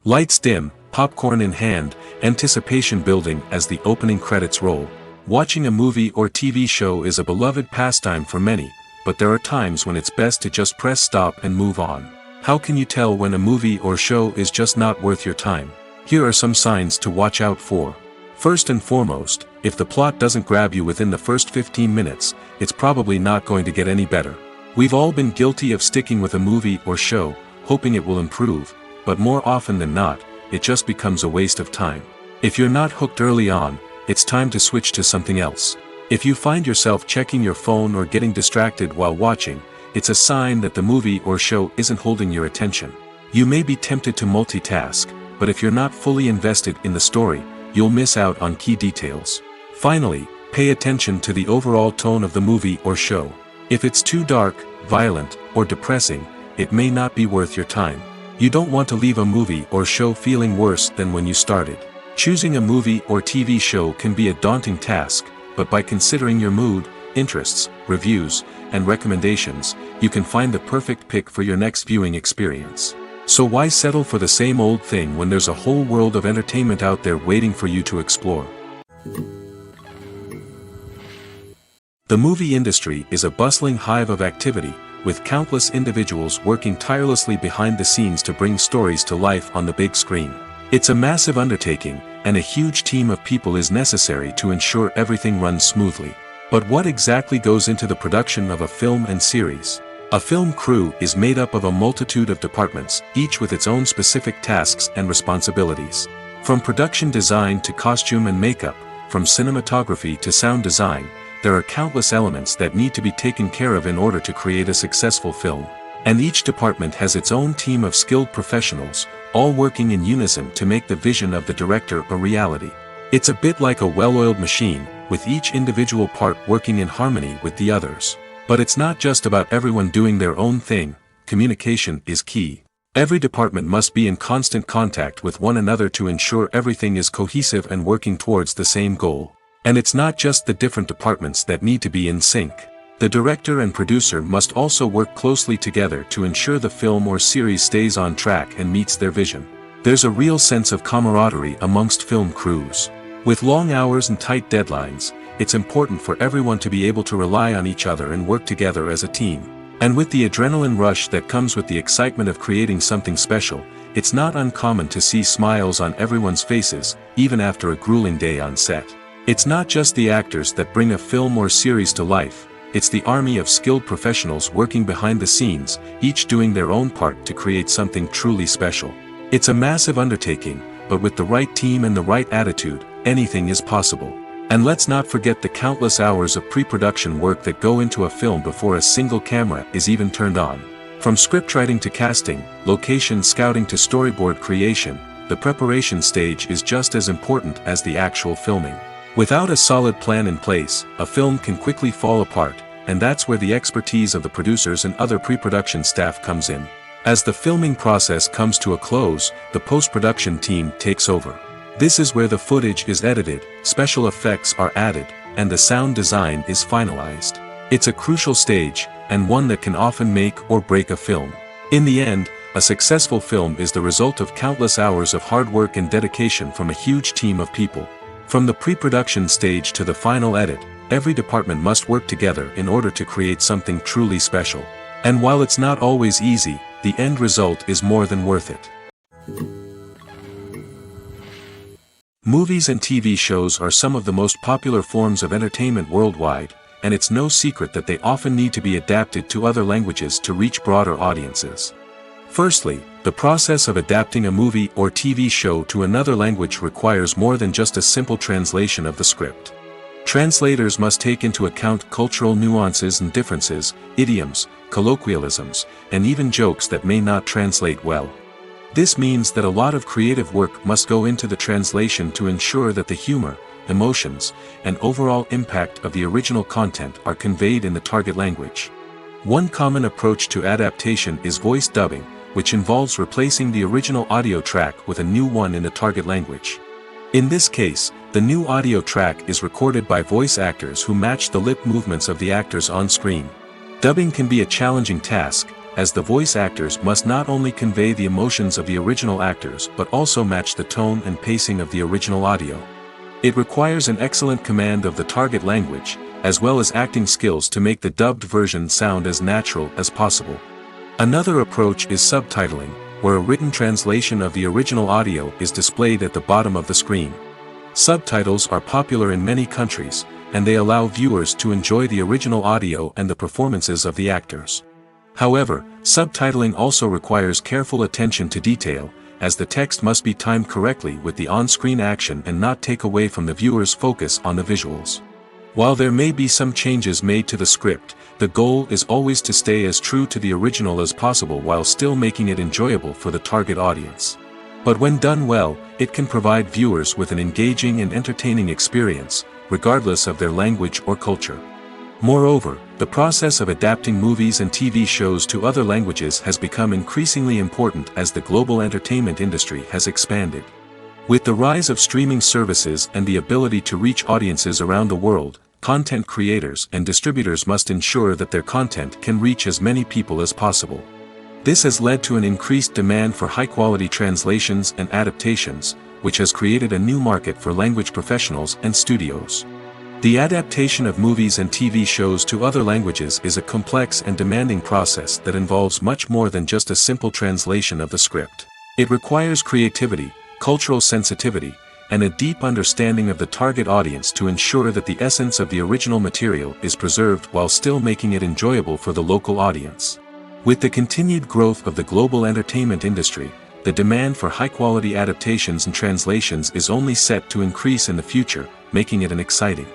Lights dim, popcorn in hand, anticipation building as the opening credits roll. Watching a movie or TV show is a beloved pastime for many, but there are times when it's best to just press stop and move on. How can you tell when a movie or show is just not worth your time? Here are some signs to watch out for. First and foremost, if the plot doesn't grab you within the first 15 minutes, it's probably not going to get any better. We've all been guilty of sticking with a movie or show, hoping it will improve, but more often than not, it just becomes a waste of time. If you're not hooked early on, it's time to switch to something else. If you find yourself checking your phone or getting distracted while watching, it's a sign that the movie or show isn't holding your attention. You may be tempted to multitask, but if you're not fully invested in the story, you'll miss out on key details. Finally, pay attention to the overall tone of the movie or show. If it's too dark, violent, or depressing, it may not be worth your time. You don't want to leave a movie or show feeling worse than when you started. Choosing a movie or TV show can be a daunting task, but by considering your mood, interests, reviews, and recommendations, you can find the perfect pick for your next viewing experience. So why settle for the same old thing when there's a whole world of entertainment out there waiting for you to explore? The movie industry is a bustling hive of activity, with countless individuals working tirelessly behind the scenes to bring stories to life on the big screen. It's a massive undertaking, and a huge team of people is necessary to ensure everything runs smoothly. But what exactly goes into the production of a film and series? A film crew is made up of a multitude of departments, each with its own specific tasks and responsibilities. From production design to costume and makeup, from cinematography to sound design, there are countless elements that need to be taken care of in order to create a successful film. And each department has its own team of skilled professionals, all working in unison to make the vision of the director a reality. It's a bit like a well-oiled machine, with each individual part working in harmony with the others. But it's not just about everyone doing their own thing. communication is key. Every department must be in constant contact with one another to ensure everything is cohesive and working towards the same goal. And it's not just the different departments that need to be in sync. The director and producer must also work closely together to ensure the film or series stays on track and meets their vision. There's a real sense of camaraderie amongst film crews. With long hours and tight deadlines, it's important for everyone to be able to rely on each other and work together as a team. And with the adrenaline rush that comes with the excitement of creating something special, it's not uncommon to see smiles on everyone's faces, even after a grueling day on set. It's not just the actors that bring a film or series to life, it's the army of skilled professionals working behind the scenes, each doing their own part to create something truly special. It's a massive undertaking, but with the right team and the right attitude, anything is possible. And let's not forget the countless hours of pre-production work that go into a film before a single camera is even turned on. From scriptwriting to casting, location scouting to storyboard creation, the preparation stage is just as important as the actual filming. Without a solid plan in place, a film can quickly fall apart, and that's where the expertise of the producers and other pre-production staff comes in. As the filming process comes to a close, the post-production team takes over. This is where the footage is edited, special effects are added, and the sound design is finalized. It's a crucial stage, and one that can often make or break a film. In the end, a successful film is the result of countless hours of hard work and dedication from a huge team of people. From the pre-production stage to the final edit, every department must work together in order to create something truly special. And while it's not always easy, the end result is more than worth it. Movies and TV shows are some of the most popular forms of entertainment worldwide, and it's no secret that they often need to be adapted to other languages to reach broader audiences. Firstly, the process of adapting a movie or TV show to another language requires more than just a simple translation of the script. Translators must take into account cultural nuances and differences, idioms, colloquialisms, and even jokes that may not translate well. This means that a lot of creative work must go into the translation to ensure that the humor, emotions, and overall impact of the original content are conveyed in the target language. One common approach to adaptation is voice dubbing, which involves replacing the original audio track with a new one in the target language. In this case, the new audio track is recorded by voice actors who match the lip movements of the actors on screen. Dubbing can be a challenging task, as the voice actors must not only convey the emotions of the original actors but also match the tone and pacing of the original audio. It requires an excellent command of the target language, as well as acting skills to make the dubbed version sound as natural as possible. Another approach is subtitling, where a written translation of the original audio is displayed at the bottom of the screen. Subtitles are popular in many countries, and they allow viewers to enjoy the original audio and the performances of the actors. However, subtitling also requires careful attention to detail, as the text must be timed correctly with the on-screen action and not take away from the viewer's focus on the visuals. While there may be some changes made to the script, the goal is always to stay as true to the original as possible while still making it enjoyable for the target audience. But when done well, it can provide viewers with an engaging and entertaining experience, regardless of their language or culture. Moreover, the process of adapting movies and TV shows to other languages has become increasingly important as the global entertainment industry has expanded. With the rise of streaming services and the ability to reach audiences around the world, content creators and distributors must ensure that their content can reach as many people as possible. This has led to an increased demand for high-quality translations and adaptations, which has created a new market for language professionals and studios. The adaptation of movies and TV shows to other languages is a complex and demanding process that involves much more than just a simple translation of the script. It requires creativity, cultural sensitivity, and a deep understanding of the target audience to ensure that the essence of the original material is preserved while still making it enjoyable for the local audience. With the continued growth of the global entertainment industry, the demand for high-quality adaptations and translations is only set to increase in the future, making it an exciting.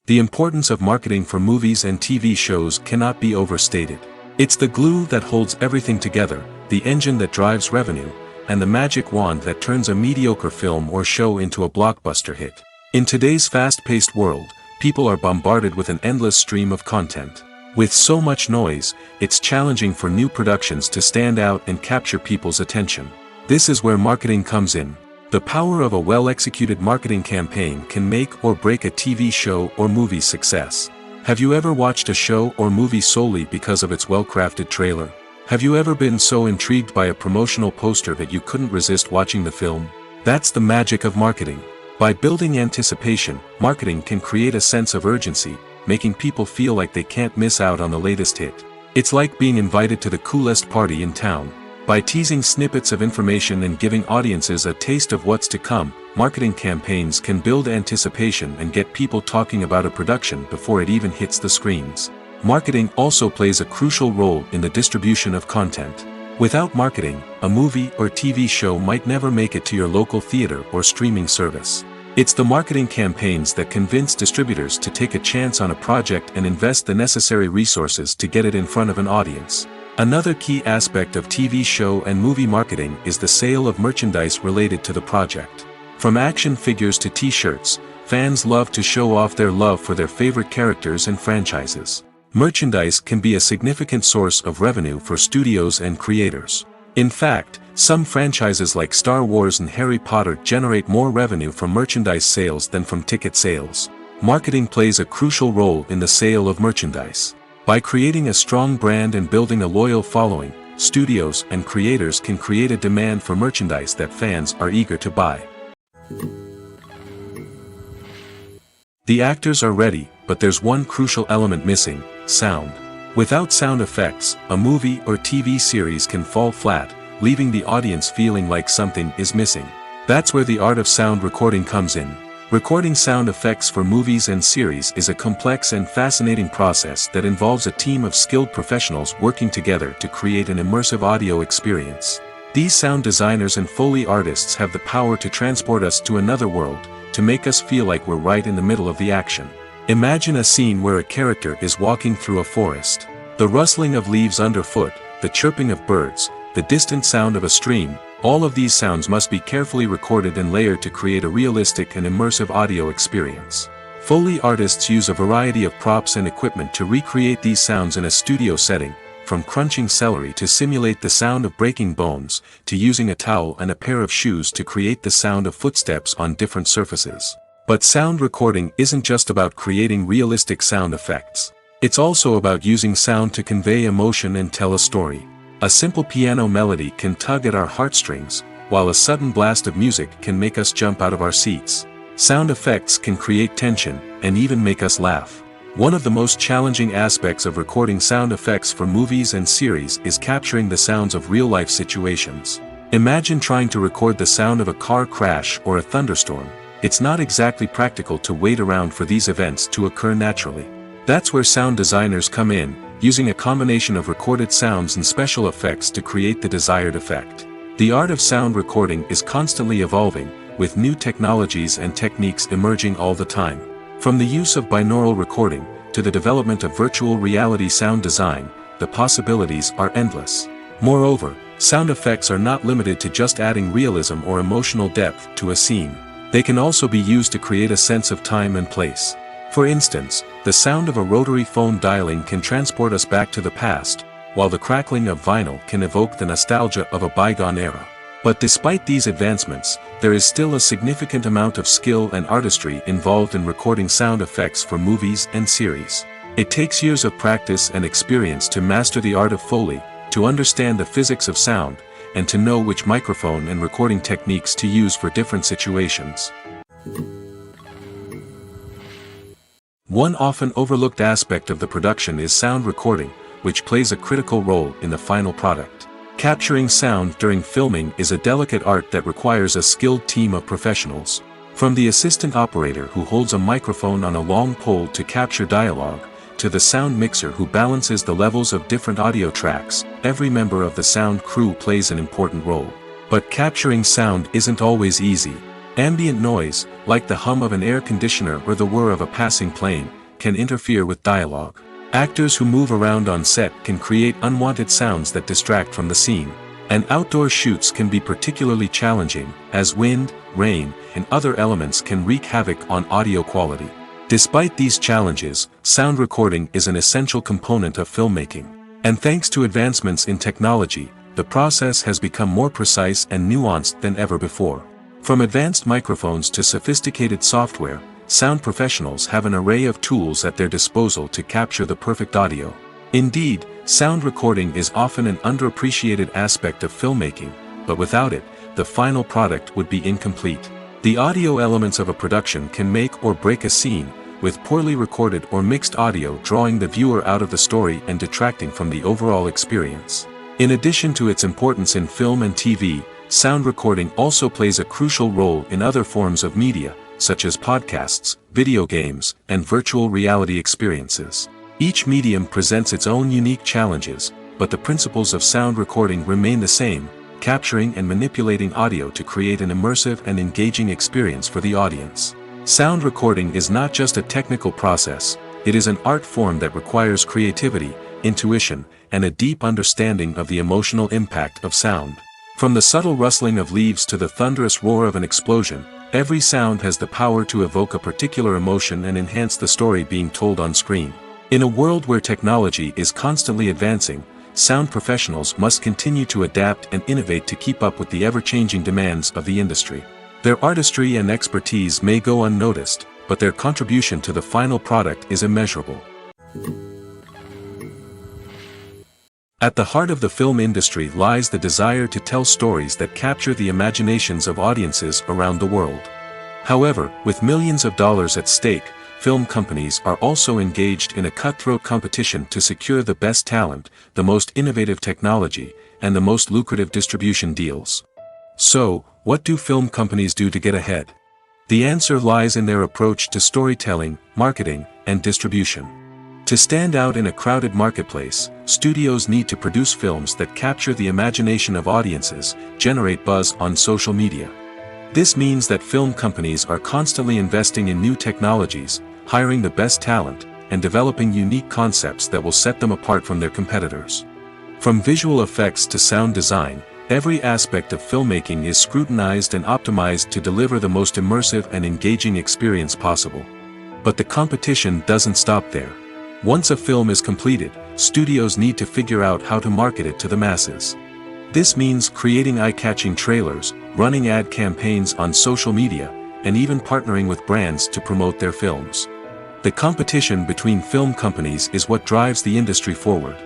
The importance of marketing for movies and TV shows cannot be overstated. It's the glue that holds everything together, the engine that drives revenue, and the magic wand that turns a mediocre film or show into a blockbuster hit. In today's fast-paced world, people are bombarded with an endless stream of content. With so much noise, it's challenging for new productions to stand out and capture people's attention. This is where marketing comes in. The power of a well-executed marketing campaign can make or break a TV show or movie's success. Have you ever watched a show or movie solely because of its well-crafted trailer? Have you ever been so intrigued by a promotional poster that you couldn't resist watching the film? That's the magic of marketing. By building anticipation, marketing can create a sense of urgency, making people feel like they can't miss out on the latest hit. It's like being invited to the coolest party in town. By teasing snippets of information and giving audiences a taste of what's to come, marketing campaigns can build anticipation and get people talking about a production before it even hits the screens. Marketing also plays a crucial role in the distribution of content. Without marketing, a movie or TV show might never make it to your local theater or streaming service. It's the marketing campaigns that convince distributors to take a chance on a project and invest the necessary resources to get it in front of an audience. Another key aspect of TV show and movie marketing is the sale of merchandise related to the project. From action figures to t-shirts, fans love to show off their love for their favorite characters and franchises. Merchandise can be a significant source of revenue for studios and creators. In fact, some franchises like Star Wars and Harry Potter generate more revenue from merchandise sales than from ticket sales. Marketing plays a crucial role in the sale of merchandise. By creating a strong brand and building a loyal following, studios and creators can create a demand for merchandise that fans are eager to buy. The actors are ready, but there's one crucial element missing: sound. Without sound effects, a movie or TV series can fall flat, leaving the audience feeling like something is missing. That's where the art of sound recording comes in. Recording sound effects for movies and series is a complex and fascinating process that involves a team of skilled professionals working together to create an immersive audio experience. These sound designers and Foley artists have the power to transport us to another world, to make us feel like we're right in the middle of the action. Imagine a scene where a character is walking through a forest. The rustling of leaves underfoot, the chirping of birds, the distant sound of a stream, all of these sounds must be carefully recorded and layered to create a realistic and immersive audio experience. Foley artists use a variety of props and equipment to recreate these sounds in a studio setting, from crunching celery to simulate the sound of breaking bones, to using a towel and a pair of shoes to create the sound of footsteps on different surfaces. But sound recording isn't just about creating realistic sound effects. It's also about using sound to convey emotion and tell a story. A simple piano melody can tug at our heartstrings, while a sudden blast of music can make us jump out of our seats. Sound effects can create tension, and even make us laugh. One of the most challenging aspects of recording sound effects for movies and series is capturing the sounds of real-life situations. Imagine trying to record the sound of a car crash or a thunderstorm. It's not exactly practical to wait around for these events to occur naturally. That's where sound designers come in, using a combination of recorded sounds and special effects to create the desired effect. The art of sound recording is constantly evolving, with new technologies and techniques emerging all the time. From the use of binaural recording, to the development of virtual reality sound design, the possibilities are endless. Moreover, sound effects are not limited to just adding realism or emotional depth to a scene. They can also be used to create a sense of time and place. For instance, the sound of a rotary phone dialing can transport us back to the past, while the crackling of vinyl can evoke the nostalgia of a bygone era. But despite these advancements, there is still a significant amount of skill and artistry involved in recording sound effects for movies and series. It takes years of practice and experience to master the art of Foley, to understand the physics of sound, and to know which microphone and recording techniques to use for different situations. One often overlooked aspect of the production is sound recording, which plays a critical role in the final product. Capturing sound during filming is a delicate art that requires a skilled team of professionals. From the assistant operator who holds a microphone on a long pole to capture dialogue, to the sound mixer who balances the levels of different audio tracks, every member of the sound crew plays an important role. But capturing sound isn't always easy. Ambient noise, like the hum of an air conditioner or the whir of a passing plane, can interfere with dialogue. Actors who move around on set can create unwanted sounds that distract from the scene. And outdoor shoots can be particularly challenging, as wind, rain, and other elements can wreak havoc on audio quality. Despite these challenges, sound recording is an essential component of filmmaking. And thanks to advancements in technology, the process has become more precise and nuanced than ever before. From advanced microphones to sophisticated software, sound professionals have an array of tools at their disposal to capture the perfect audio. Indeed, sound recording is often an underappreciated aspect of filmmaking, but without it, the final product would be incomplete. The audio elements of a production can make or break a scene, with poorly recorded or mixed audio drawing the viewer out of the story and detracting from the overall experience. In addition to its importance in film and TV, sound recording also plays a crucial role in other forms of media, such as podcasts, video games, and virtual reality experiences. Each medium presents its own unique challenges, but the principles of sound recording remain the same, capturing and manipulating audio to create an immersive and engaging experience for the audience. Sound recording is not just a technical process, it is an art form that requires creativity, intuition, and a deep understanding of the emotional impact of sound. From the subtle rustling of leaves to the thunderous roar of an explosion, every sound has the power to evoke a particular emotion and enhance the story being told on screen. In a world where technology is constantly advancing, sound professionals must continue to adapt and innovate to keep up with the ever-changing demands of the industry. Their artistry and expertise may go unnoticed, but their contribution to the final product is immeasurable. At the heart of the film industry lies the desire to tell stories that capture the imaginations of audiences around the world. However, with millions of dollars at stake, film companies are also engaged in a cutthroat competition to secure the best talent, the most innovative technology, and the most lucrative distribution deals. So, what do film companies do to get ahead? The answer lies in their approach to storytelling, marketing, and distribution. To stand out in a crowded marketplace, studios need to produce films that capture the imagination of audiences, generate buzz on social media. This means that film companies are constantly investing in new technologies, hiring the best talent, and developing unique concepts that will set them apart from their competitors. From visual effects to sound design, every aspect of filmmaking is scrutinized and optimized to deliver the most immersive and engaging experience possible. But the competition doesn't stop there. Once a film is completed, studios need to figure out how to market it to the masses. This means creating eye-catching trailers, running ad campaigns on social media, and even partnering with brands to promote their films. The competition between film companies is what drives the industry forward.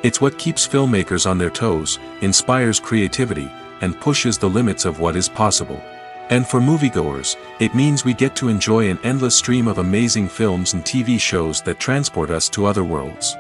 It's what keeps filmmakers on their toes, inspires creativity, and pushes the limits of what is possible. And for moviegoers, it means we get to enjoy an endless stream of amazing films and TV shows that transport us to other worlds.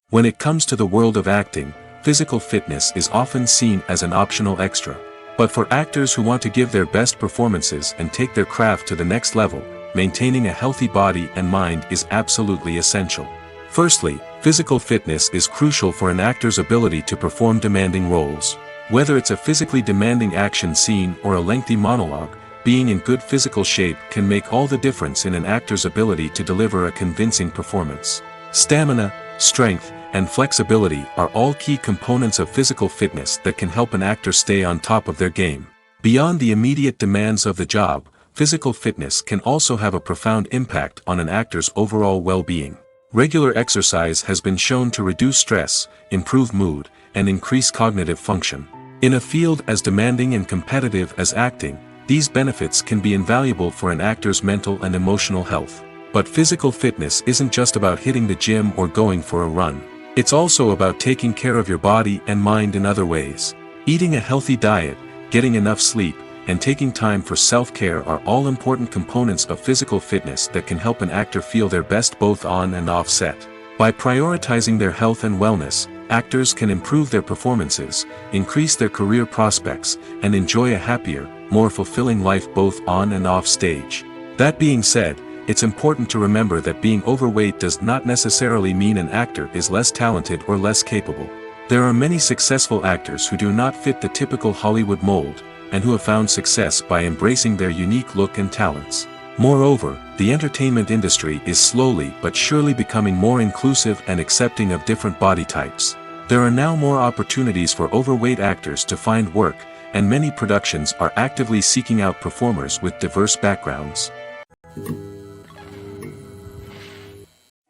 When it comes to the world of acting, physical fitness is often seen as an optional extra. But for actors who want to give their best performances and take their craft to the next level, maintaining a healthy body and mind is absolutely essential. Firstly, physical fitness is crucial for an actor's ability to perform demanding roles. Whether it's a physically demanding action scene or a lengthy monologue, being in good physical shape can make all the difference in an actor's ability to deliver a convincing performance. Stamina, strength, and flexibility are all key components of physical fitness that can help an actor stay on top of their game. Beyond the immediate demands of the job, physical fitness can also have a profound impact on an actor's overall well-being. Regular exercise has been shown to reduce stress, improve mood, and increase cognitive function. In a field as demanding and competitive as acting, these benefits can be invaluable for an actor's mental and emotional health. But physical fitness isn't just about hitting the gym or going for a run. It's also about taking care of your body and mind in other ways. Eating a healthy diet, getting enough sleep, and taking time for self-care are all important components of physical fitness that can help an actor feel their best both on and off set. By prioritizing their health and wellness, actors can improve their performances, increase their career prospects, and enjoy a happier, more fulfilling life both on and off stage. That being said, it's important to remember that being overweight does not necessarily mean an actor is less talented or less capable. There are many successful actors who do not fit the typical Hollywood mold, and who have found success by embracing their unique look and talents. Moreover, the entertainment industry is slowly but surely becoming more inclusive and accepting of different body types. There are now more opportunities for overweight actors to find work, and many productions are actively seeking out performers with diverse backgrounds.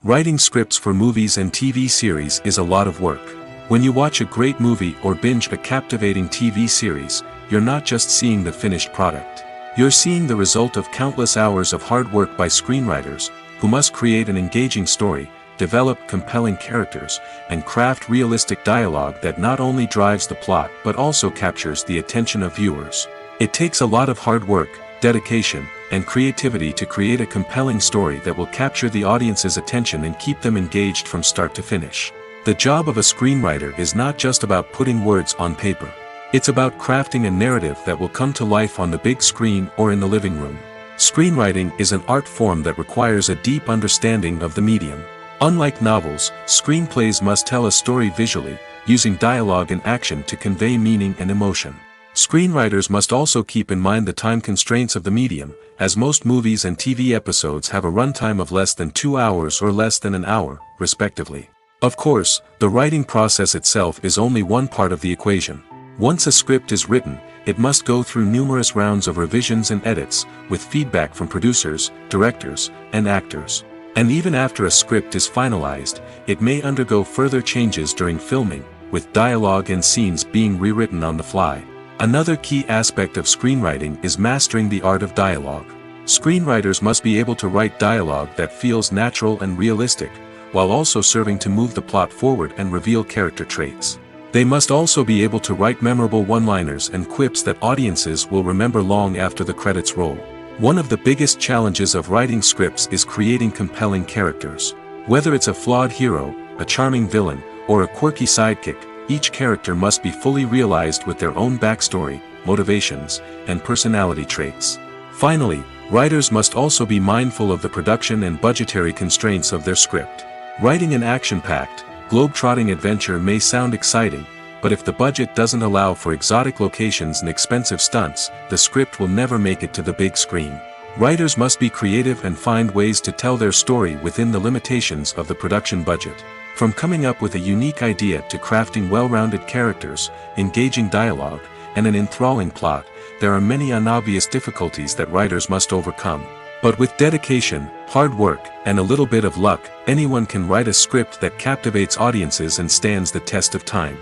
Writing scripts for movies and TV series is a lot of work. When you watch a great movie or binge a captivating TV series, you're not just seeing the finished product. You're seeing the result of countless hours of hard work by screenwriters, who must create an engaging story, develop compelling characters, and craft realistic dialogue that not only drives the plot but also captures the attention of viewers. It takes a lot of hard work, dedication, and creativity to create a compelling story that will capture the audience's attention and keep them engaged from start to finish. The job of a screenwriter is not just about putting words on paper. It's about crafting a narrative that will come to life on the big screen or in the living room. Screenwriting is an art form that requires a deep understanding of the medium. Unlike novels, screenplays must tell a story visually, using dialogue and action to convey meaning and emotion. Screenwriters must also keep in mind the time constraints of the medium, as most movies and TV episodes have a runtime of less than 2 hours or less than an hour, respectively. Of course, the writing process itself is only one part of the equation. Once a script is written, it must go through numerous rounds of revisions and edits, with feedback from producers, directors, and actors. And even after a script is finalized, it may undergo further changes during filming, with dialogue and scenes being rewritten on the fly. Another key aspect of screenwriting is mastering the art of dialogue. Screenwriters must be able to write dialogue that feels natural and realistic, while also serving to move the plot forward and reveal character traits. They must also be able to write memorable one-liners and quips that audiences will remember long after the credits roll. One of the biggest challenges of writing scripts is creating compelling characters. Whether it's a flawed hero, a charming villain, or a quirky sidekick, each character must be fully realized with their own backstory, motivations, and personality traits. Finally, writers must also be mindful of the production and budgetary constraints of their script. Writing an action-packed, globe-trotting adventure may sound exciting, but if the budget doesn't allow for exotic locations and expensive stunts, the script will never make it to the big screen. Writers must be creative and find ways to tell their story within the limitations of the production budget. From coming up with a unique idea to crafting well-rounded characters, engaging dialogue, and an enthralling plot, there are many unobvious difficulties that writers must overcome. But with dedication, hard work, and a little bit of luck, anyone can write a script that captivates audiences and stands the test of time.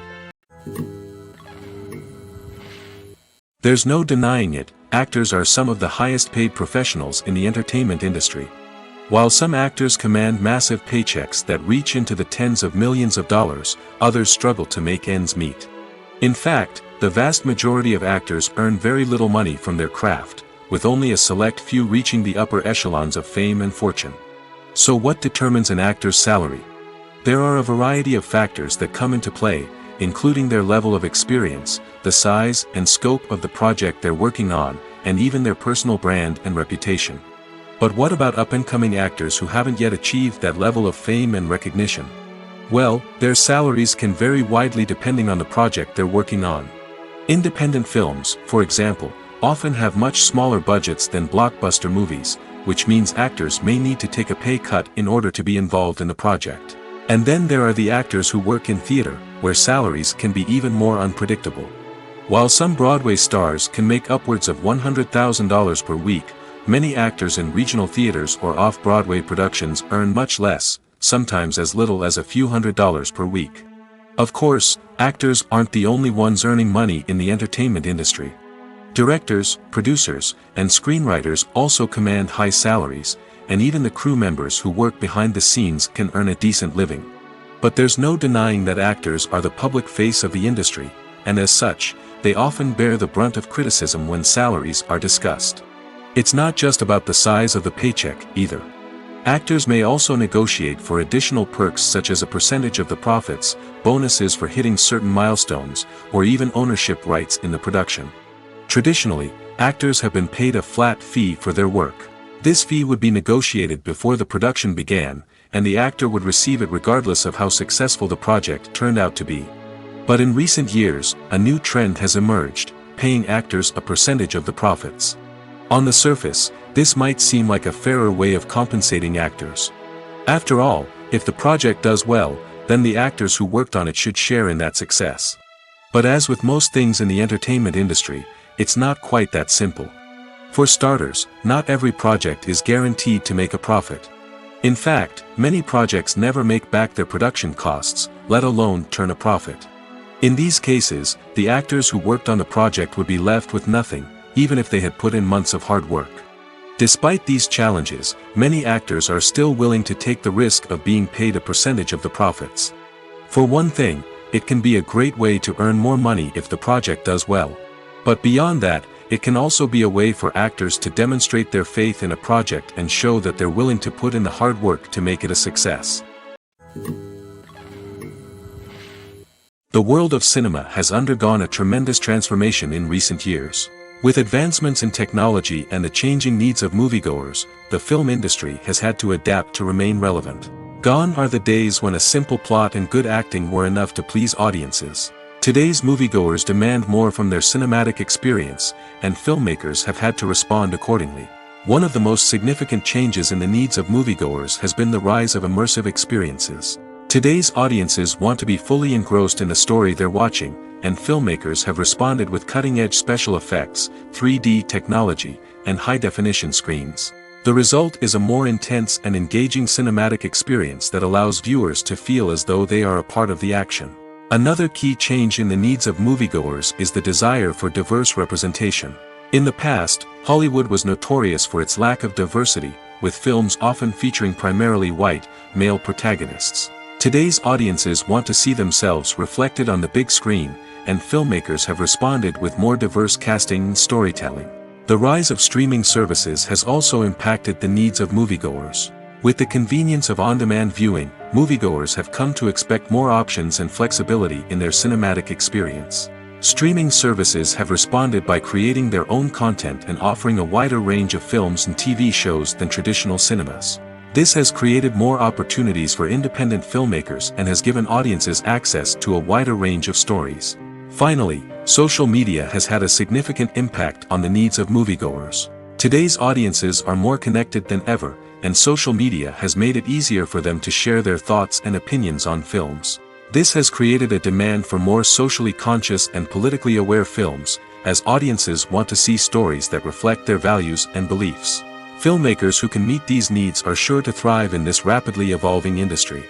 There's no denying it, actors are some of the highest-paid professionals in the entertainment industry. While some actors command massive paychecks that reach into the tens of millions of dollars, others struggle to make ends meet. In fact, the vast majority of actors earn very little money from their craft, with only a select few reaching the upper echelons of fame and fortune. So what determines an actor's salary? There are a variety of factors that come into play, including their level of experience, the size and scope of the project they're working on, and even their personal brand and reputation. But what about up-and-coming actors who haven't yet achieved that level of fame and recognition? Well, their salaries can vary widely depending on the project they're working on. Independent films, for example, often have much smaller budgets than blockbuster movies, which means actors may need to take a pay cut in order to be involved in the project. And then there are the actors who work in theater, where salaries can be even more unpredictable. While some Broadway stars can make upwards of $100,000 per week, many actors in regional theaters or off-Broadway productions earn much less, sometimes as little as a few $100s per week. Of course, actors aren't the only ones earning money in the entertainment industry. Directors, producers, and screenwriters also command high salaries, and even the crew members who work behind the scenes can earn a decent living. But there's no denying that actors are the public face of the industry, and as such, they often bear the brunt of criticism when salaries are discussed. It's not just about the size of the paycheck, either. Actors may also negotiate for additional perks such as a percentage of the profits, bonuses for hitting certain milestones, or even ownership rights in the production. Traditionally, actors have been paid a flat fee for their work. This fee would be negotiated before the production began, and the actor would receive it regardless of how successful the project turned out to be. But in recent years, a new trend has emerged, paying actors a percentage of the profits. On the surface, this might seem like a fairer way of compensating actors. After all, if the project does well, then the actors who worked on it should share in that success. But as with most things in the entertainment industry, it's not quite that simple. For starters, not every project is guaranteed to make a profit. In fact, many projects never make back their production costs, let alone turn a profit. In these cases, the actors who worked on the project would be left with nothing, even if they had put in months of hard work. Despite these challenges, many actors are still willing to take the risk of being paid a percentage of the profits. For one thing, it can be a great way to earn more money if the project does well. But beyond that, it can also be a way for actors to demonstrate their faith in a project and show that they're willing to put in the hard work to make it a success. The world of cinema has undergone a tremendous transformation in recent years. With advancements in technology and the changing needs of moviegoers, the film industry has had to adapt to remain relevant. Gone are the days when a simple plot and good acting were enough to please audiences. Today's moviegoers demand more from their cinematic experience, and filmmakers have had to respond accordingly. One of the most significant changes in the needs of moviegoers has been the rise of immersive experiences. Today's audiences want to be fully engrossed in the story they're watching, and filmmakers have responded with cutting-edge special effects, 3D technology, and high-definition screens. The result is a more intense and engaging cinematic experience that allows viewers to feel as though they are a part of the action. Another key change in the needs of moviegoers is the desire for diverse representation. In the past, Hollywood was notorious for its lack of diversity, with films often featuring primarily white, male protagonists. Today's audiences want to see themselves reflected on the big screen, and filmmakers have responded with more diverse casting and storytelling. The rise of streaming services has also impacted the needs of moviegoers. With the convenience of on-demand viewing, moviegoers have come to expect more options and flexibility in their cinematic experience. Streaming services have responded by creating their own content and offering a wider range of films and TV shows than traditional cinemas. This has created more opportunities for independent filmmakers and has given audiences access to a wider range of stories. Finally, social media has had a significant impact on the needs of moviegoers. Today's audiences are more connected than ever, and social media has made it easier for them to share their thoughts and opinions on films. This has created a demand for more socially conscious and politically aware films, as audiences want to see stories that reflect their values and beliefs. Filmmakers who can meet these needs are sure to thrive in this rapidly evolving industry.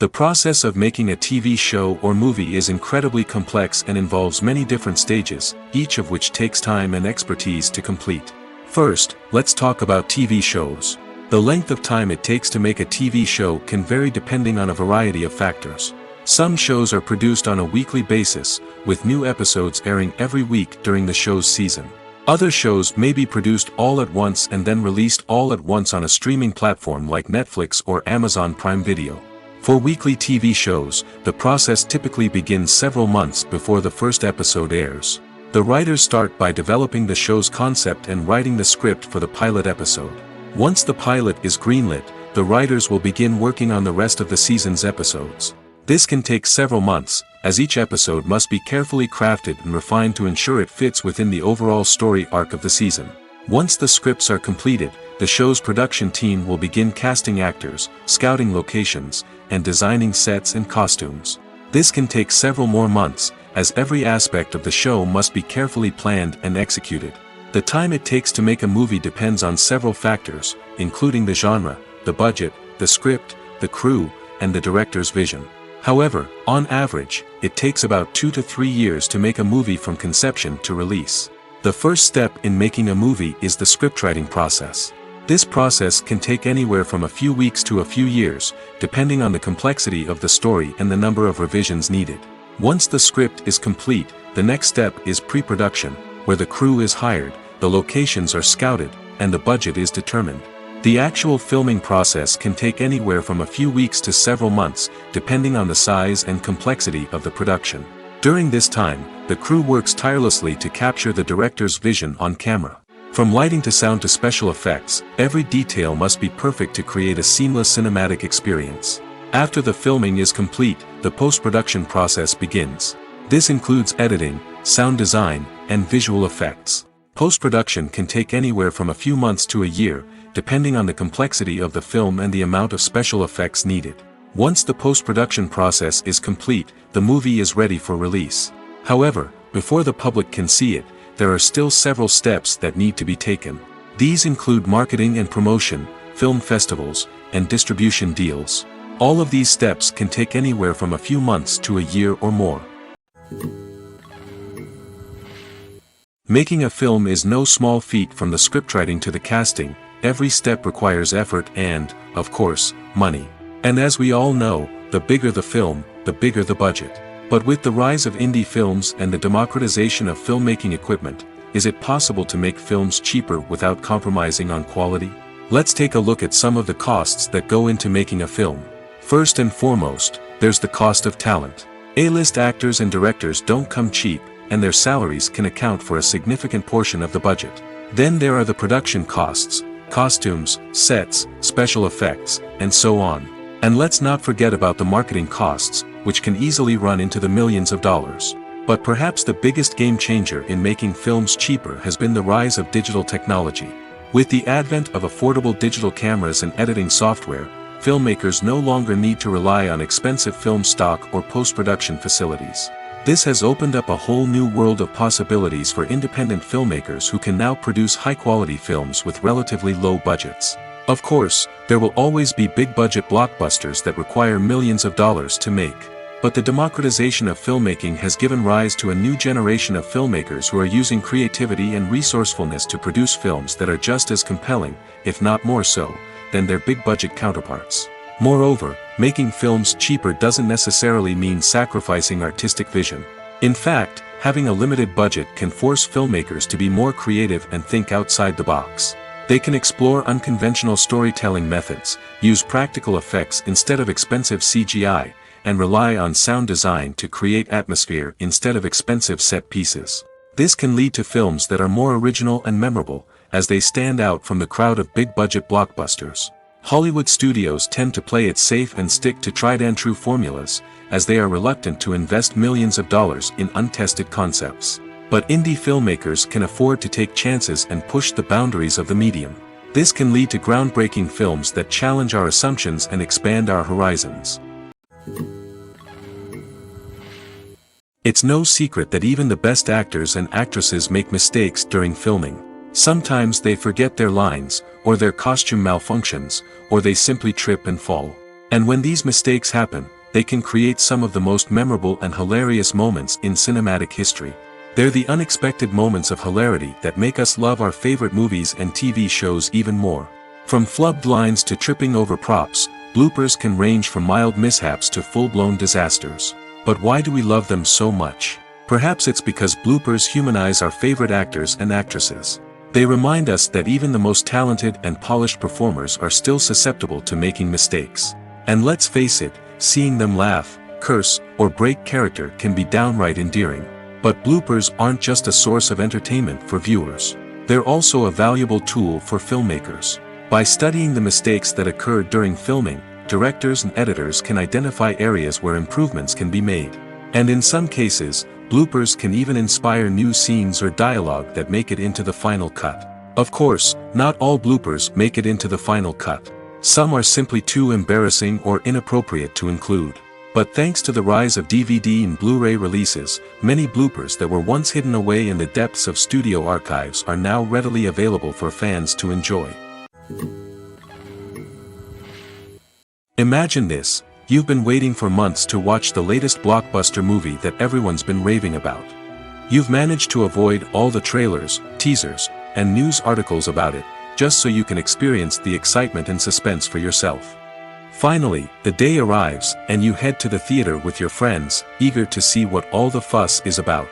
The process of making a TV show or movie is incredibly complex and involves many different stages, each of which takes time and expertise to complete. First, let's talk about TV shows. The length of time it takes to make a TV show can vary depending on a variety of factors. Some shows are produced on a weekly basis, with new episodes airing every week during the show's season. Other shows may be produced all at once and then released all at once on a streaming platform like Netflix or Amazon Prime Video. For weekly TV shows, the process typically begins several months before the first episode airs. The writers start by developing the show's concept and writing the script for the pilot episode. Once the pilot is greenlit, the writers will begin working on the rest of the season's episodes. This can take several months, as each episode must be carefully crafted and refined to ensure it fits within the overall story arc of the season. Once the scripts are completed, the show's production team will begin casting actors, scouting locations, and designing sets and costumes. This can take several more months, as every aspect of the show must be carefully planned and executed. The time it takes to make a movie depends on several factors, including the genre, the budget, the script, the crew, and the director's vision. However, on average, it takes about 2 to 3 years to make a movie from conception to release. The first step in making a movie is the scriptwriting process. This process can take anywhere from a few weeks to a few years, depending on the complexity of the story and the number of revisions needed. Once the script is complete, the next step is pre-production, where the crew is hired, the locations are scouted, and the budget is determined. The actual filming process can take anywhere from a few weeks to several months, depending on the size and complexity of the production. During this time, the crew works tirelessly to capture the director's vision on camera. From lighting to sound to special effects, every detail must be perfect to create a seamless cinematic experience. After the filming is complete, the post-production process begins. This includes editing, sound design, and visual effects. Post-production can take anywhere from a few months to a year, depending on the complexity of the film and the amount of special effects needed. Once the post-production process is complete, the movie is ready for release. However, before the public can see it, there are still several steps that need to be taken. These include marketing and promotion, film festivals, and distribution deals. All of these steps can take anywhere from a few months to a year or more. Making a film is no small feat. From the scriptwriting to the casting, every step requires effort and, of course, money. And as we all know, the bigger the film, the bigger the budget. But with the rise of indie films and the democratization of filmmaking equipment, is it possible to make films cheaper without compromising on quality? Let's take a look at some of the costs that go into making a film. First and foremost, there's the cost of talent. A-list actors and directors don't come cheap, and their salaries can account for a significant portion of the budget. Then there are the production costs, costumes, sets, special effects, and so on. And let's not forget about the marketing costs, which can easily run into the millions of dollars. But perhaps the biggest game changer in making films cheaper has been the rise of digital technology. With the advent of affordable digital cameras and editing software, filmmakers no longer need to rely on expensive film stock or post-production facilities. This has opened up a whole new world of possibilities for independent filmmakers who can now produce high-quality films with relatively low budgets. Of course, there will always be big-budget blockbusters that require millions of dollars to make. But the democratization of filmmaking has given rise to a new generation of filmmakers who are using creativity and resourcefulness to produce films that are just as compelling, if not more so, than their big-budget counterparts. Moreover, making films cheaper doesn't necessarily mean sacrificing artistic vision. In fact, having a limited budget can force filmmakers to be more creative and think outside the box. They can explore unconventional storytelling methods, use practical effects instead of expensive CGI, and rely on sound design to create atmosphere instead of expensive set pieces. This can lead to films that are more original and memorable, as they stand out from the crowd of big-budget blockbusters. Hollywood studios tend to play it safe and stick to tried-and-true formulas, as they are reluctant to invest millions of dollars in untested concepts. But indie filmmakers can afford to take chances and push the boundaries of the medium. This can lead to groundbreaking films that challenge our assumptions and expand our horizons. It's no secret that even the best actors and actresses make mistakes during filming. Sometimes they forget their lines, or their costume malfunctions, or they simply trip and fall. And when these mistakes happen, they can create some of the most memorable and hilarious moments in cinematic history. They're the unexpected moments of hilarity that make us love our favorite movies and TV shows even more. From flubbed lines to tripping over props, bloopers can range from mild mishaps to full-blown disasters. But why do we love them so much? Perhaps it's because bloopers humanize our favorite actors and actresses. They remind us that even the most talented and polished performers are still susceptible to making mistakes. And let's face it, seeing them laugh, curse, or break character can be downright endearing. But bloopers aren't just a source of entertainment for viewers. They're also a valuable tool for filmmakers. By studying the mistakes that occurred during filming, directors and editors can identify areas where improvements can be made. And in some cases, bloopers can even inspire new scenes or dialogue that make it into the final cut. Of course, not all bloopers make it into the final cut. Some are simply too embarrassing or inappropriate to include. But thanks to the rise of DVD and Blu-ray releases, many bloopers that were once hidden away in the depths of studio archives are now readily available for fans to enjoy. Imagine this. You've been waiting for months to watch the latest blockbuster movie that everyone's been raving about. You've managed to avoid all the trailers, teasers, and news articles about it, just so you can experience the excitement and suspense for yourself. Finally, the day arrives, and you head to the theater with your friends, eager to see what all the fuss is about.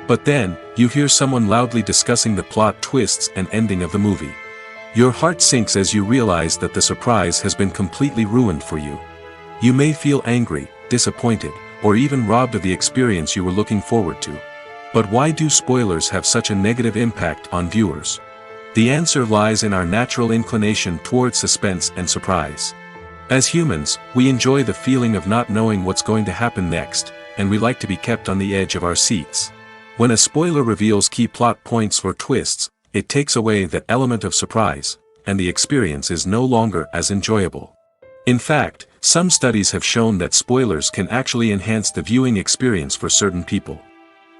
But then, you hear someone loudly discussing the plot twists and ending of the movie. Your heart sinks as you realize that the surprise has been completely ruined for you. You may feel angry, disappointed, or even robbed of the experience you were looking forward to. But why do spoilers have such a negative impact on viewers? The answer lies in our natural inclination towards suspense and surprise. As humans, we enjoy the feeling of not knowing what's going to happen next, and we like to be kept on the edge of our seats. When a spoiler reveals key plot points or twists, it takes away that element of surprise, and the experience is no longer as enjoyable. In fact, some studies have shown that spoilers can actually enhance the viewing experience for certain people.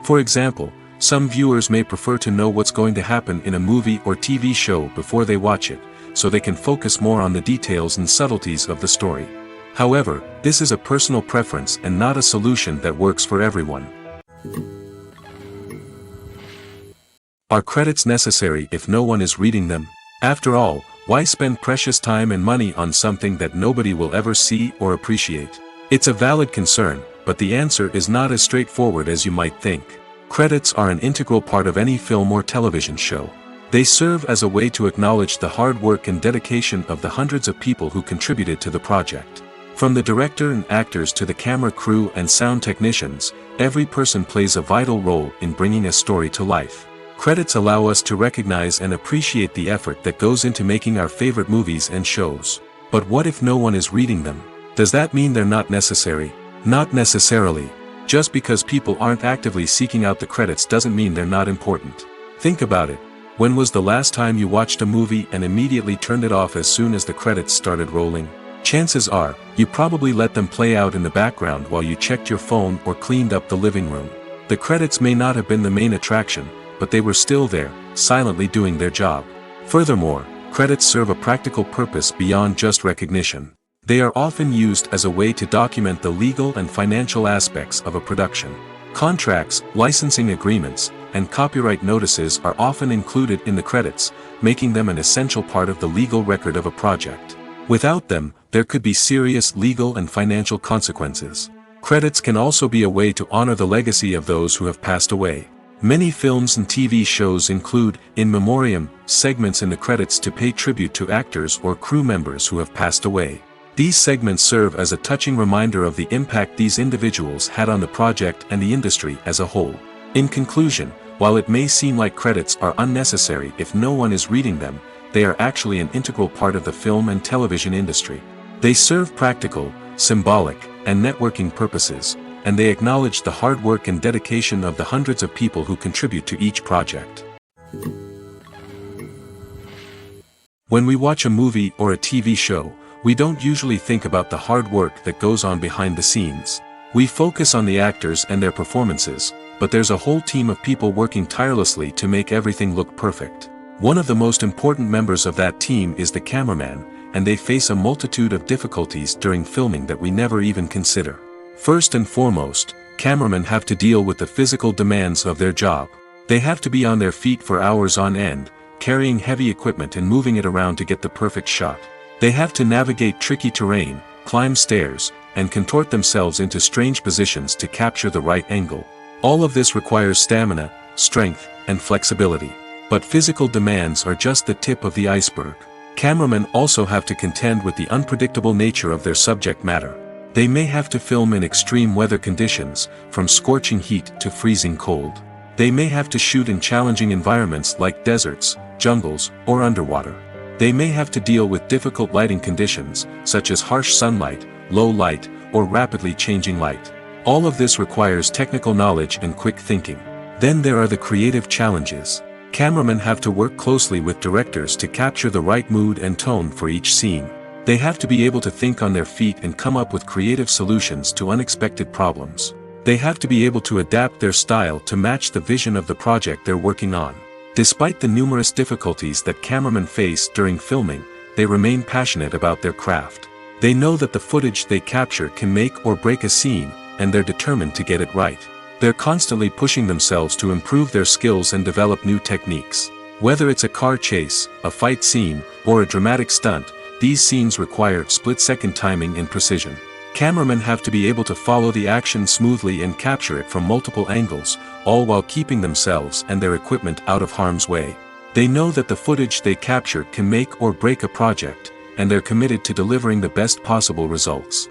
For example, some viewers may prefer to know what's going to happen in a movie or TV show before they watch it, so they can focus more on the details and subtleties of the story. However, this is a personal preference and not a solution that works for everyone. Are credits necessary if no one is reading them? After all, why spend precious time and money on something that nobody will ever see or appreciate? It's a valid concern, but the answer is not as straightforward as you might think. Credits are an integral part of any film or television show. They serve as a way to acknowledge the hard work and dedication of the hundreds of people who contributed to the project. From the director and actors to the camera crew and sound technicians, every person plays a vital role in bringing a story to life. Credits allow us to recognize and appreciate the effort that goes into making our favorite movies and shows. But what if no one is reading them? Does that mean they're not necessary? Not necessarily. Just because people aren't actively seeking out the credits doesn't mean they're not important. Think about it. When was the last time you watched a movie and immediately turned it off as soon as the credits started rolling? Chances are, you probably let them play out in the background while you checked your phone or cleaned up the living room. The credits may not have been the main attraction, but they were still there, silently doing their job. Furthermore, credits serve a practical purpose beyond just recognition. They are often used as a way to document the legal and financial aspects of a production. Contracts, licensing agreements, and copyright notices are often included in the credits, making them an essential part of the legal record of a project. Without them, there could be serious legal and financial consequences. Credits can also be a way to honor the legacy of those who have passed away. Many films and TV shows include, in memoriam, segments in the credits to pay tribute to actors or crew members who have passed away. These segments serve as a touching reminder of the impact these individuals had on the project and the industry as a whole. In conclusion, while it may seem like credits are unnecessary if no one is reading them, they are actually an integral part of the film and television industry. They serve practical, symbolic, and networking purposes, and they acknowledge the hard work and dedication of the hundreds of people who contribute to each project. When we watch a movie or a TV show, we don't usually think about the hard work that goes on behind the scenes. We focus on the actors and their performances, but there's a whole team of people working tirelessly to make everything look perfect. One of the most important members of that team is the cameraman, and they face a multitude of difficulties during filming that we never even consider. First and foremost, cameramen have to deal with the physical demands of their job. They have to be on their feet for hours on end, carrying heavy equipment and moving it around to get the perfect shot. They have to navigate tricky terrain, climb stairs, and contort themselves into strange positions to capture the right angle. All of this requires stamina, strength, and flexibility. But physical demands are just the tip of the iceberg. Cameramen also have to contend with the unpredictable nature of their subject matter. They may have to film in extreme weather conditions, from scorching heat to freezing cold. They may have to shoot in challenging environments like deserts, jungles, or underwater. They may have to deal with difficult lighting conditions, such as harsh sunlight, low light, or rapidly changing light. All of this requires technical knowledge and quick thinking. Then there are the creative challenges. Cameramen have to work closely with directors to capture the right mood and tone for each scene. They have to be able to think on their feet and come up with creative solutions to unexpected problems. They have to be able to adapt their style to match the vision of the project they're working on. Despite the numerous difficulties that cameramen face during filming, they remain passionate about their craft. They know that the footage they capture can make or break a scene, and they're determined to get it right. They're constantly pushing themselves to improve their skills and develop new techniques. Whether it's a car chase, a fight scene, or a dramatic stunt, these scenes require split-second timing and precision. Cameramen have to be able to follow the action smoothly and capture it from multiple angles, all while keeping themselves and their equipment out of harm's way. They know that the footage they capture can make or break a project, and they're committed to delivering the best possible results.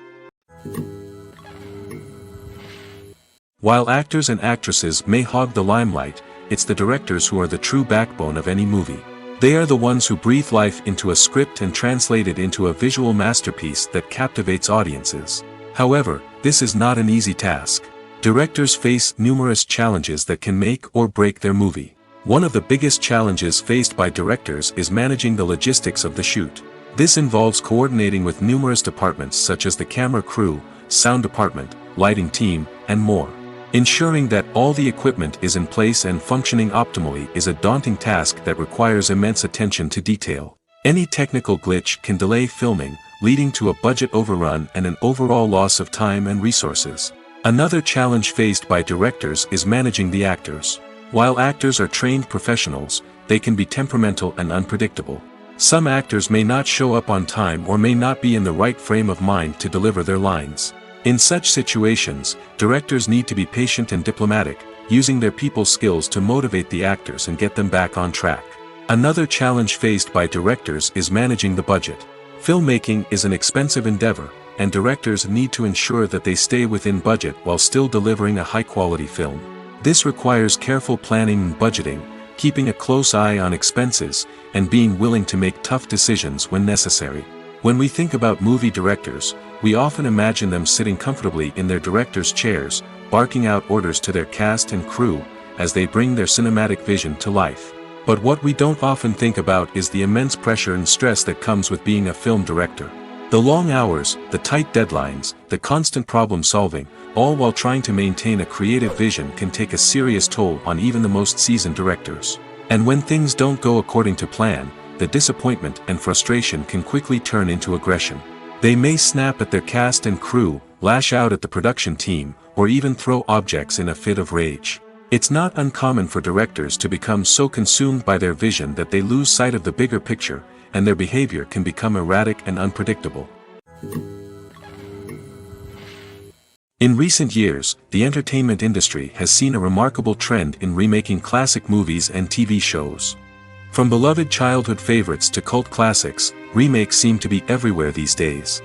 While actors and actresses may hog the limelight, it's the directors who are the true backbone of any movie. They are the ones who breathe life into a script and translate it into a visual masterpiece that captivates audiences. However, this is not an easy task. Directors face numerous challenges that can make or break their movie. One of the biggest challenges faced by directors is managing the logistics of the shoot. This involves coordinating with numerous departments such as the camera crew, sound department, lighting team, and more. Ensuring that all the equipment is in place and functioning optimally is a daunting task that requires immense attention to detail. Any technical glitch can delay filming, leading to a budget overrun and an overall loss of time and resources. Another challenge faced by directors is managing the actors. While actors are trained professionals, they can be temperamental and unpredictable. Some actors may not show up on time or may not be in the right frame of mind to deliver their lines. In such situations, directors need to be patient and diplomatic, using their people skills to motivate the actors and get them back on track. Another challenge faced by directors is managing the budget. Filmmaking is an expensive endeavor, and directors need to ensure that they stay within budget while still delivering a high-quality film. This requires careful planning and budgeting, keeping a close eye on expenses, and being willing to make tough decisions when necessary. When we think about movie directors, we often imagine them sitting comfortably in their director's chairs, barking out orders to their cast and crew, as they bring their cinematic vision to life. But what we don't often think about is the immense pressure and stress that comes with being a film director. The long hours, the tight deadlines, the constant problem solving, all while trying to maintain a creative vision can take a serious toll on even the most seasoned directors. And when things don't go according to plan, the disappointment and frustration can quickly turn into aggression. They may snap at their cast and crew, lash out at the production team, or even throw objects in a fit of rage. It's not uncommon for directors to become so consumed by their vision that they lose sight of the bigger picture, and their behavior can become erratic and unpredictable. In recent years, the entertainment industry has seen a remarkable trend in remaking classic movies and TV shows. From beloved childhood favorites to cult classics, remakes seem to be everywhere these days.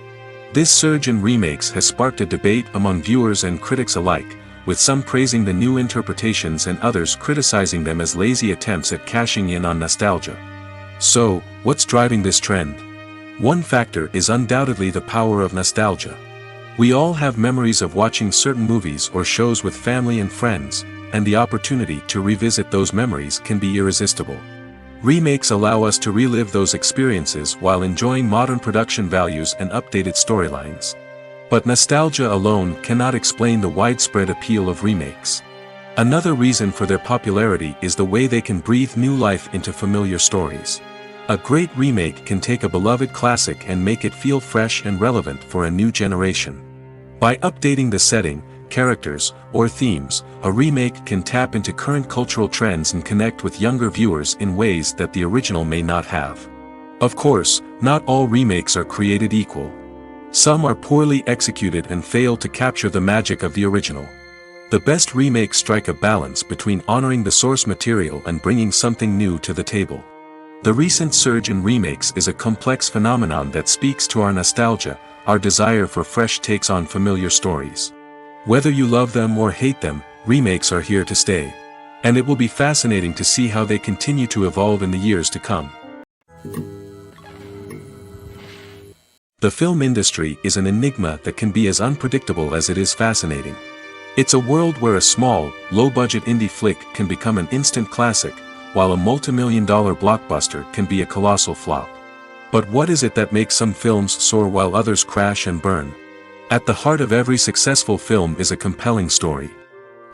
This surge in remakes has sparked a debate among viewers and critics alike, with some praising the new interpretations and others criticizing them as lazy attempts at cashing in on nostalgia. So, what's driving this trend? One factor is undoubtedly the power of nostalgia. We all have memories of watching certain movies or shows with family and friends, and the opportunity to revisit those memories can be irresistible. Remakes allow us to relive those experiences while enjoying modern production values and updated storylines. But nostalgia alone cannot explain the widespread appeal of remakes. Another reason for their popularity is the way they can breathe new life into familiar stories. A great remake can take a beloved classic and make it feel fresh and relevant for a new generation. By updating the setting, characters, or themes, a remake can tap into current cultural trends and connect with younger viewers in ways that the original may not have. Of course, not all remakes are created equal. Some are poorly executed and fail to capture the magic of the original. The best remakes strike a balance between honoring the source material and bringing something new to the table. The recent surge in remakes is a complex phenomenon that speaks to our nostalgia, our desire for fresh takes on familiar stories. Whether you love them or hate them, remakes are here to stay. And it will be fascinating to see how they continue to evolve in the years to come. The film industry is an enigma that can be as unpredictable as it is fascinating. It's a world where a small, low-budget indie flick can become an instant classic, while a multi-million-dollar blockbuster can be a colossal flop. But what is it that makes some films soar while others crash and burn? At the heart of every successful film is a compelling story.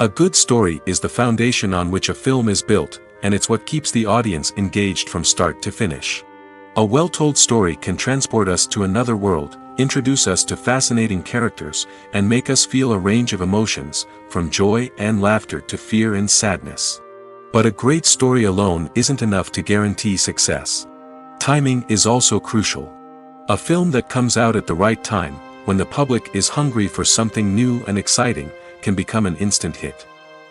A good story is the foundation on which a film is built, and it's what keeps the audience engaged from start to finish. A well-told story can transport us to another world, introduce us to fascinating characters, and make us feel a range of emotions, from joy and laughter to fear and sadness. But a great story alone isn't enough to guarantee success. Timing is also crucial. A film that comes out at the right time, when the public is hungry for something new and exciting, can become an instant hit.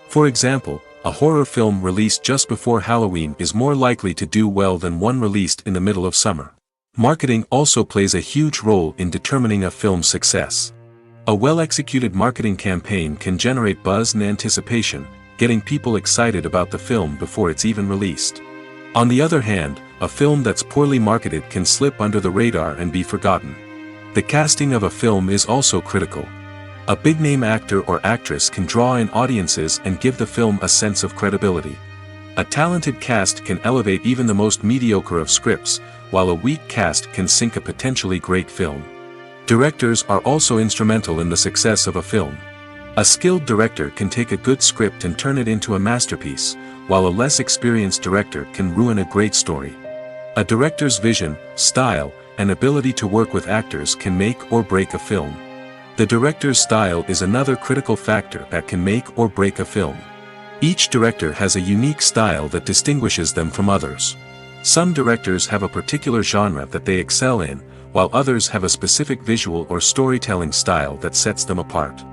For example, a horror film released just before Halloween is more likely to do well than one released in the middle of summer. Marketing also plays a huge role in determining a film's success. A well-executed marketing campaign can generate buzz and anticipation, getting people excited about the film before it's even released. On the other hand, a film that's poorly marketed can slip under the radar and be forgotten. The casting of a film is also critical. A big-name actor or actress can draw in audiences and give the film a sense of credibility. A talented cast can elevate even the most mediocre of scripts, while a weak cast can sink a potentially great film. Directors are also instrumental in the success of a film. A skilled director can take a good script and turn it into a masterpiece, while a less experienced director can ruin a great story. A director's vision, style, and ability to work with actors can make or break a film. The director's style is another critical factor that can make or break a film. Each director has a unique style that distinguishes them from others. Some directors have a particular genre that they excel in, while others have a specific visual or storytelling style that sets them apart.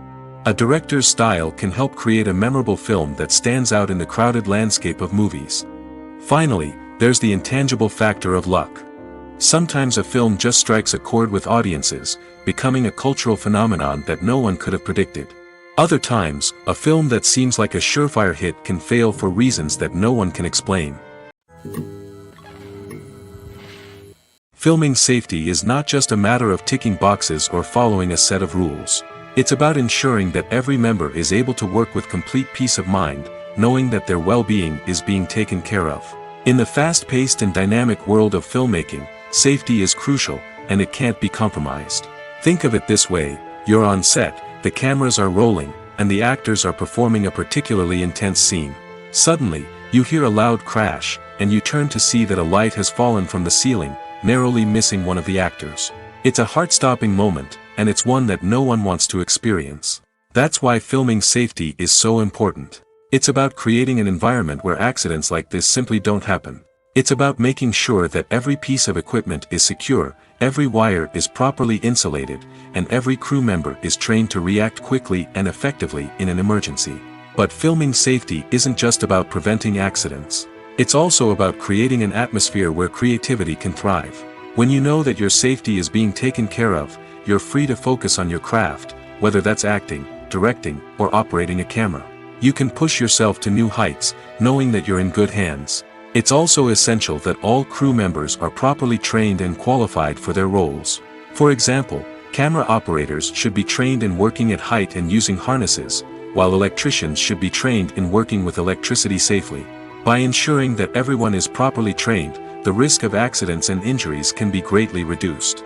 A director's style can help create a memorable film that stands out in the crowded landscape of movies. Finally, there's the intangible factor of luck. Sometimes a film just strikes a chord with audiences, becoming a cultural phenomenon that no one could have predicted. Other times, a film that seems like a surefire hit can fail for reasons that no one can explain. Filming safety is not just a matter of ticking boxes or following a set of rules. It's about ensuring that every member is able to work with complete peace of mind, knowing that their well-being is being taken care of. In the fast-paced and dynamic world of filmmaking, safety is crucial, and it can't be compromised. Think of it this way: you're on set, the cameras are rolling, and the actors are performing a particularly intense scene. Suddenly, you hear a loud crash, and you turn to see that a light has fallen from the ceiling, narrowly missing one of the actors. It's a heart-stopping moment, and it's one that no one wants to experience. That's why filming safety is so important. It's about creating an environment where accidents like this simply don't happen. It's about making sure that every piece of equipment is secure, every wire is properly insulated, and every crew member is trained to react quickly and effectively in an emergency. But filming safety isn't just about preventing accidents. It's also about creating an atmosphere where creativity can thrive. When you know that your safety is being taken care of, you're free to focus on your craft, whether that's acting, directing, or operating a camera. You can push yourself to new heights, knowing that you're in good hands. It's also essential that all crew members are properly trained and qualified for their roles. For example, camera operators should be trained in working at height and using harnesses, while electricians should be trained in working with electricity safely. By ensuring that everyone is properly trained, the risk of accidents and injuries can be greatly reduced.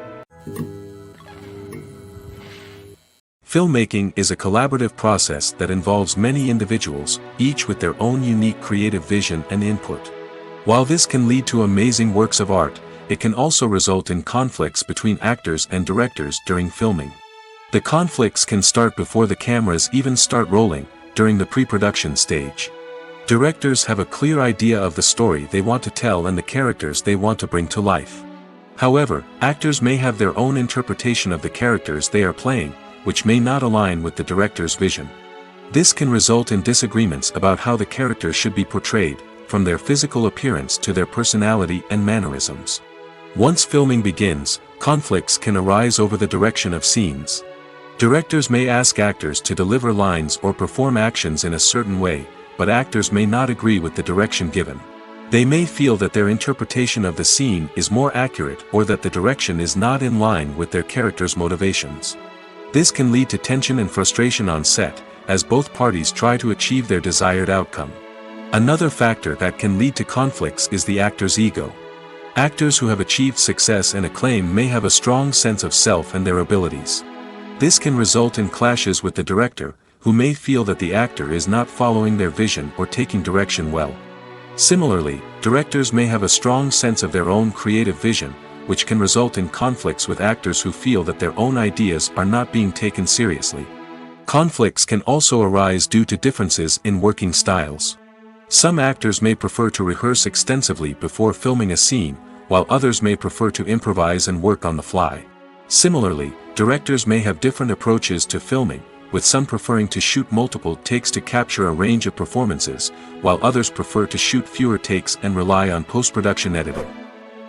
Filmmaking is a collaborative process that involves many individuals, each with their own unique creative vision and input. While this can lead to amazing works of art, it can also result in conflicts between actors and directors during filming. The conflicts can start before the cameras even start rolling, during the pre-production stage. Directors have a clear idea of the story they want to tell and the characters they want to bring to life. However, actors may have their own interpretation of the characters they are playing, which may not align with the director's vision. This can result in disagreements about how the characters should be portrayed, from their physical appearance to their personality and mannerisms. Once filming begins, conflicts can arise over the direction of scenes. Directors may ask actors to deliver lines or perform actions in a certain way, but actors may not agree with the direction given. They may feel that their interpretation of the scene is more accurate or that the direction is not in line with their character's motivations. This can lead to tension and frustration on set, as both parties try to achieve their desired outcome. Another factor that can lead to conflicts is the actor's ego. Actors who have achieved success and acclaim may have a strong sense of self and their abilities. This can result in clashes with the director, who may feel that the actor is not following their vision or taking direction well. Similarly, directors may have a strong sense of their own creative vision, which can result in conflicts with actors who feel that their own ideas are not being taken seriously. Conflicts can also arise due to differences in working styles. Some actors may prefer to rehearse extensively before filming a scene, while others may prefer to improvise and work on the fly. Similarly, directors may have different approaches to filming, with some preferring to shoot multiple takes to capture a range of performances, while others prefer to shoot fewer takes and rely on post-production editing.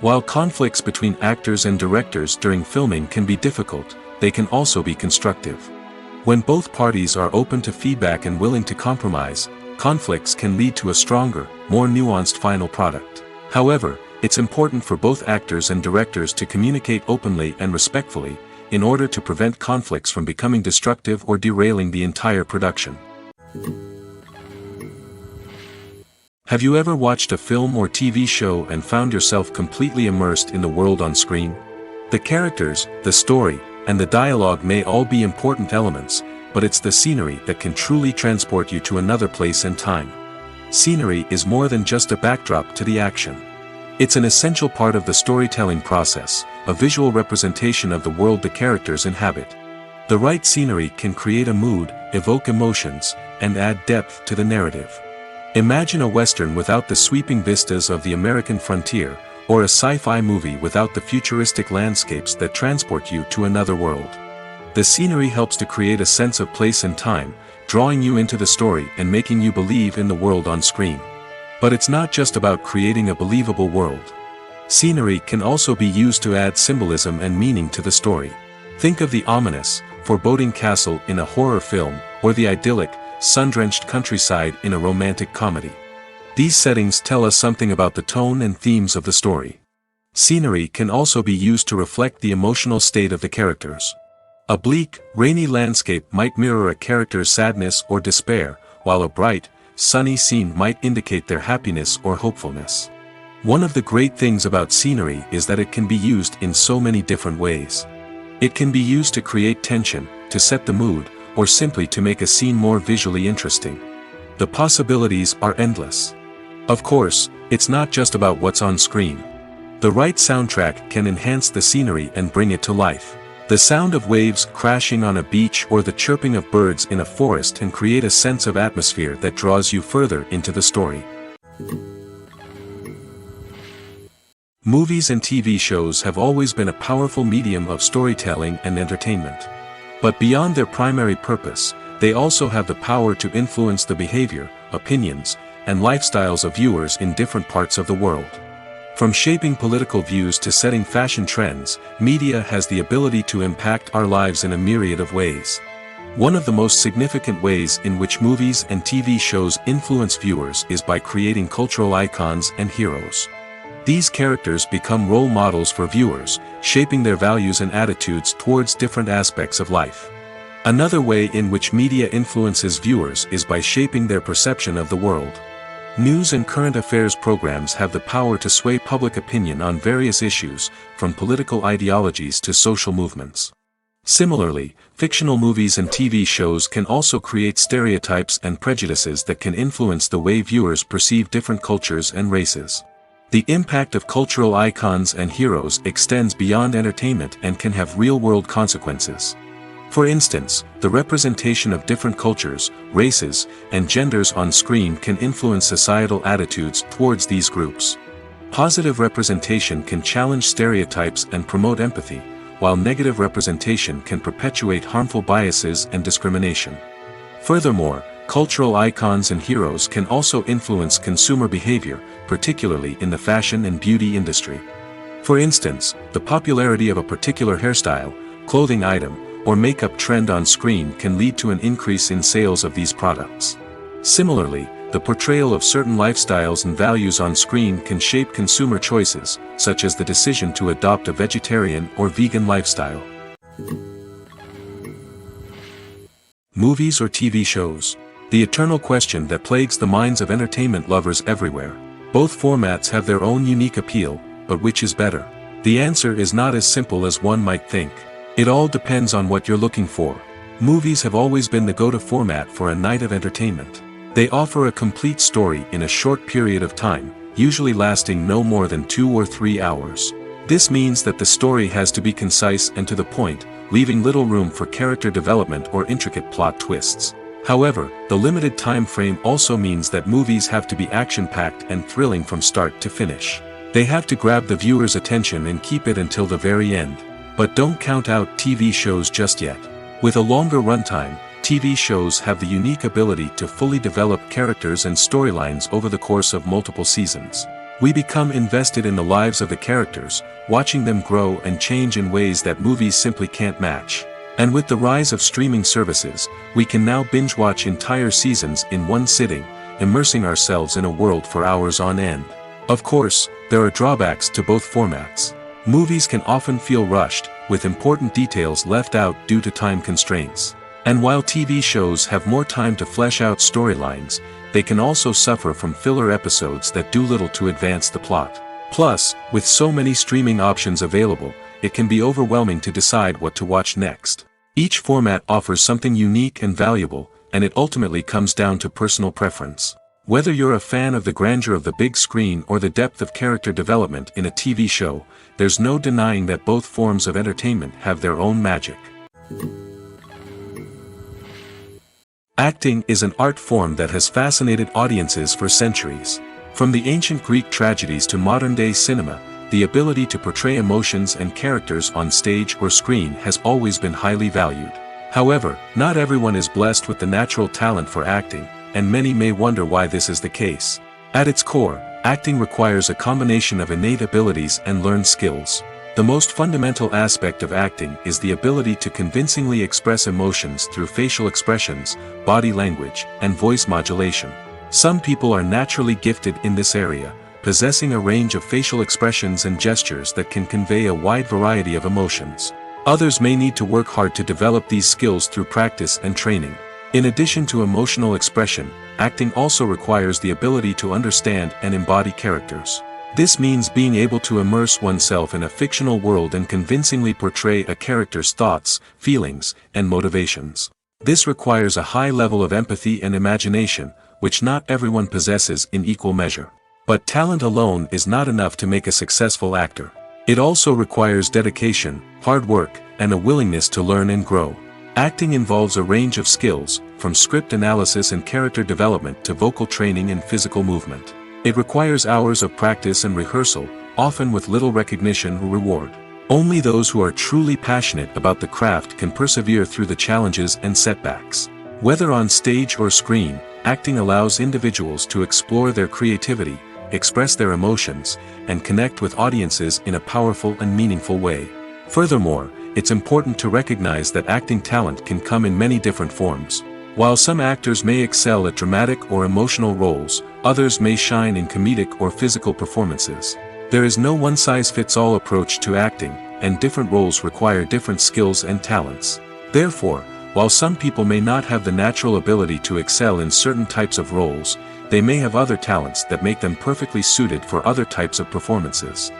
While conflicts between actors and directors during filming can be difficult, they can also be constructive. When both parties are open to feedback and willing to compromise, conflicts can lead to a stronger, more nuanced final product. However, it's important for both actors and directors to communicate openly and respectfully, in order to prevent conflicts from becoming destructive or derailing the entire production. Have you ever watched a film or TV show and found yourself completely immersed in the world on screen? The characters, the story, and the dialogue may all be important elements, but it's the scenery that can truly transport you to another place and time. Scenery is more than just a backdrop to the action. It's an essential part of the storytelling process, a visual representation of the world the characters inhabit. The right scenery can create a mood, evoke emotions, and add depth to the narrative. Imagine a Western without the sweeping vistas of the American frontier, or a sci-fi movie without the futuristic landscapes that transport you to another world. The scenery helps to create a sense of place and time, drawing you into the story and making you believe in the world on screen. But it's not just about creating a believable world. Scenery can also be used to add symbolism and meaning to the story. Think of the ominous, foreboding castle in a horror film, or the idyllic, sun-drenched countryside in a romantic comedy. These settings tell us something about the tone and themes of the story. Scenery can also be used to reflect the emotional state of the characters. A bleak, rainy landscape might mirror a character's sadness or despair, while a bright, sunny scene might indicate their happiness or hopefulness. One of the great things about scenery is that it can be used in so many different ways. It can be used to create tension, to set the mood, or simply to make a scene more visually interesting. The possibilities are endless. Of course, it's not just about what's on screen. The right soundtrack can enhance the scenery and bring it to life. The sound of waves crashing on a beach or the chirping of birds in a forest can create a sense of atmosphere that draws you further into the story. Movies and TV shows have always been a powerful medium of storytelling and entertainment. But beyond their primary purpose, they also have the power to influence the behavior, opinions, and lifestyles of viewers in different parts of the world. From shaping political views to setting fashion trends, media has the ability to impact our lives in a myriad of ways. One of the most significant ways in which movies and TV shows influence viewers is by creating cultural icons and heroes. These characters become role models for viewers, shaping their values and attitudes towards different aspects of life. Another way in which media influences viewers is by shaping their perception of the world. News and current affairs programs have the power to sway public opinion on various issues, from political ideologies to social movements. Similarly, fictional movies and TV shows can also create stereotypes and prejudices that can influence the way viewers perceive different cultures and races. The impact of cultural icons and heroes extends beyond entertainment and can have real-world consequences. For instance, the representation of different cultures, races, and genders on screen can influence societal attitudes towards these groups. Positive representation can challenge stereotypes and promote empathy, while negative representation can perpetuate harmful biases and discrimination. Furthermore, cultural icons and heroes can also influence consumer behavior, particularly in the fashion and beauty industry. For instance, the popularity of a particular hairstyle, clothing item, or makeup trend on screen can lead to an increase in sales of these products. Similarly, the portrayal of certain lifestyles and values on screen can shape consumer choices, such as the decision to adopt a vegetarian or vegan lifestyle. Movies or TV shows? The eternal question that plagues the minds of entertainment lovers everywhere. Both formats have their own unique appeal, but which is better? The answer is not as simple as one might think. It all depends on what you're looking for. Movies have always been the go-to format for a night of entertainment. They offer a complete story in a short period of time, usually lasting no more than 2 or 3 hours. This means that the story has to be concise and to the point, leaving little room for character development or intricate plot twists. However, the limited time frame also means that movies have to be action-packed and thrilling from start to finish. They have to grab the viewer's attention and keep it until the very end. But don't count out TV shows just yet. With a longer runtime, TV shows have the unique ability to fully develop characters and storylines over the course of multiple seasons. We become invested in the lives of the characters, watching them grow and change in ways that movies simply can't match. And with the rise of streaming services, we can now binge-watch entire seasons in one sitting, immersing ourselves in a world for hours on end. Of course, there are drawbacks to both formats. Movies can often feel rushed, with important details left out due to time constraints. And while TV shows have more time to flesh out storylines, they can also suffer from filler episodes that do little to advance the plot. Plus, with so many streaming options available, it can be overwhelming to decide what to watch next. Each format offers something unique and valuable, and it ultimately comes down to personal preference. Whether you're a fan of the grandeur of the big screen or the depth of character development in a TV show, there's no denying that both forms of entertainment have their own magic. Acting is an art form that has fascinated audiences for centuries. From the ancient Greek tragedies to modern-day cinema, the ability to portray emotions and characters on stage or screen has always been highly valued. However, not everyone is blessed with the natural talent for acting, and many may wonder why this is the case. At its core, acting requires a combination of innate abilities and learned skills. The most fundamental aspect of acting is the ability to convincingly express emotions through facial expressions, body language, and voice modulation. Some people are naturally gifted in this area, possessing a range of facial expressions and gestures that can convey a wide variety of emotions. Others may need to work hard to develop these skills through practice and training. In addition to emotional expression, acting also requires the ability to understand and embody characters. This means being able to immerse oneself in a fictional world and convincingly portray a character's thoughts, feelings, and motivations. This requires a high level of empathy and imagination, which not everyone possesses in equal measure. But talent alone is not enough to make a successful actor. It also requires dedication, hard work, and a willingness to learn and grow. Acting involves a range of skills, from script analysis and character development to vocal training and physical movement. It requires hours of practice and rehearsal, often with little recognition or reward. Only those who are truly passionate about the craft can persevere through the challenges and setbacks. Whether on stage or screen, acting allows individuals to explore their creativity, express their emotions, and connect with audiences in a powerful and meaningful way. Furthermore, it's important to recognize that acting talent can come in many different forms. While some actors may excel at dramatic or emotional roles, others may shine in comedic or physical performances. There is no one-size-fits-all approach to acting, and different roles require different skills and talents. Therefore, while some people may not have the natural ability to excel in certain types of roles, they may have other talents that make them perfectly suited for other types of performances.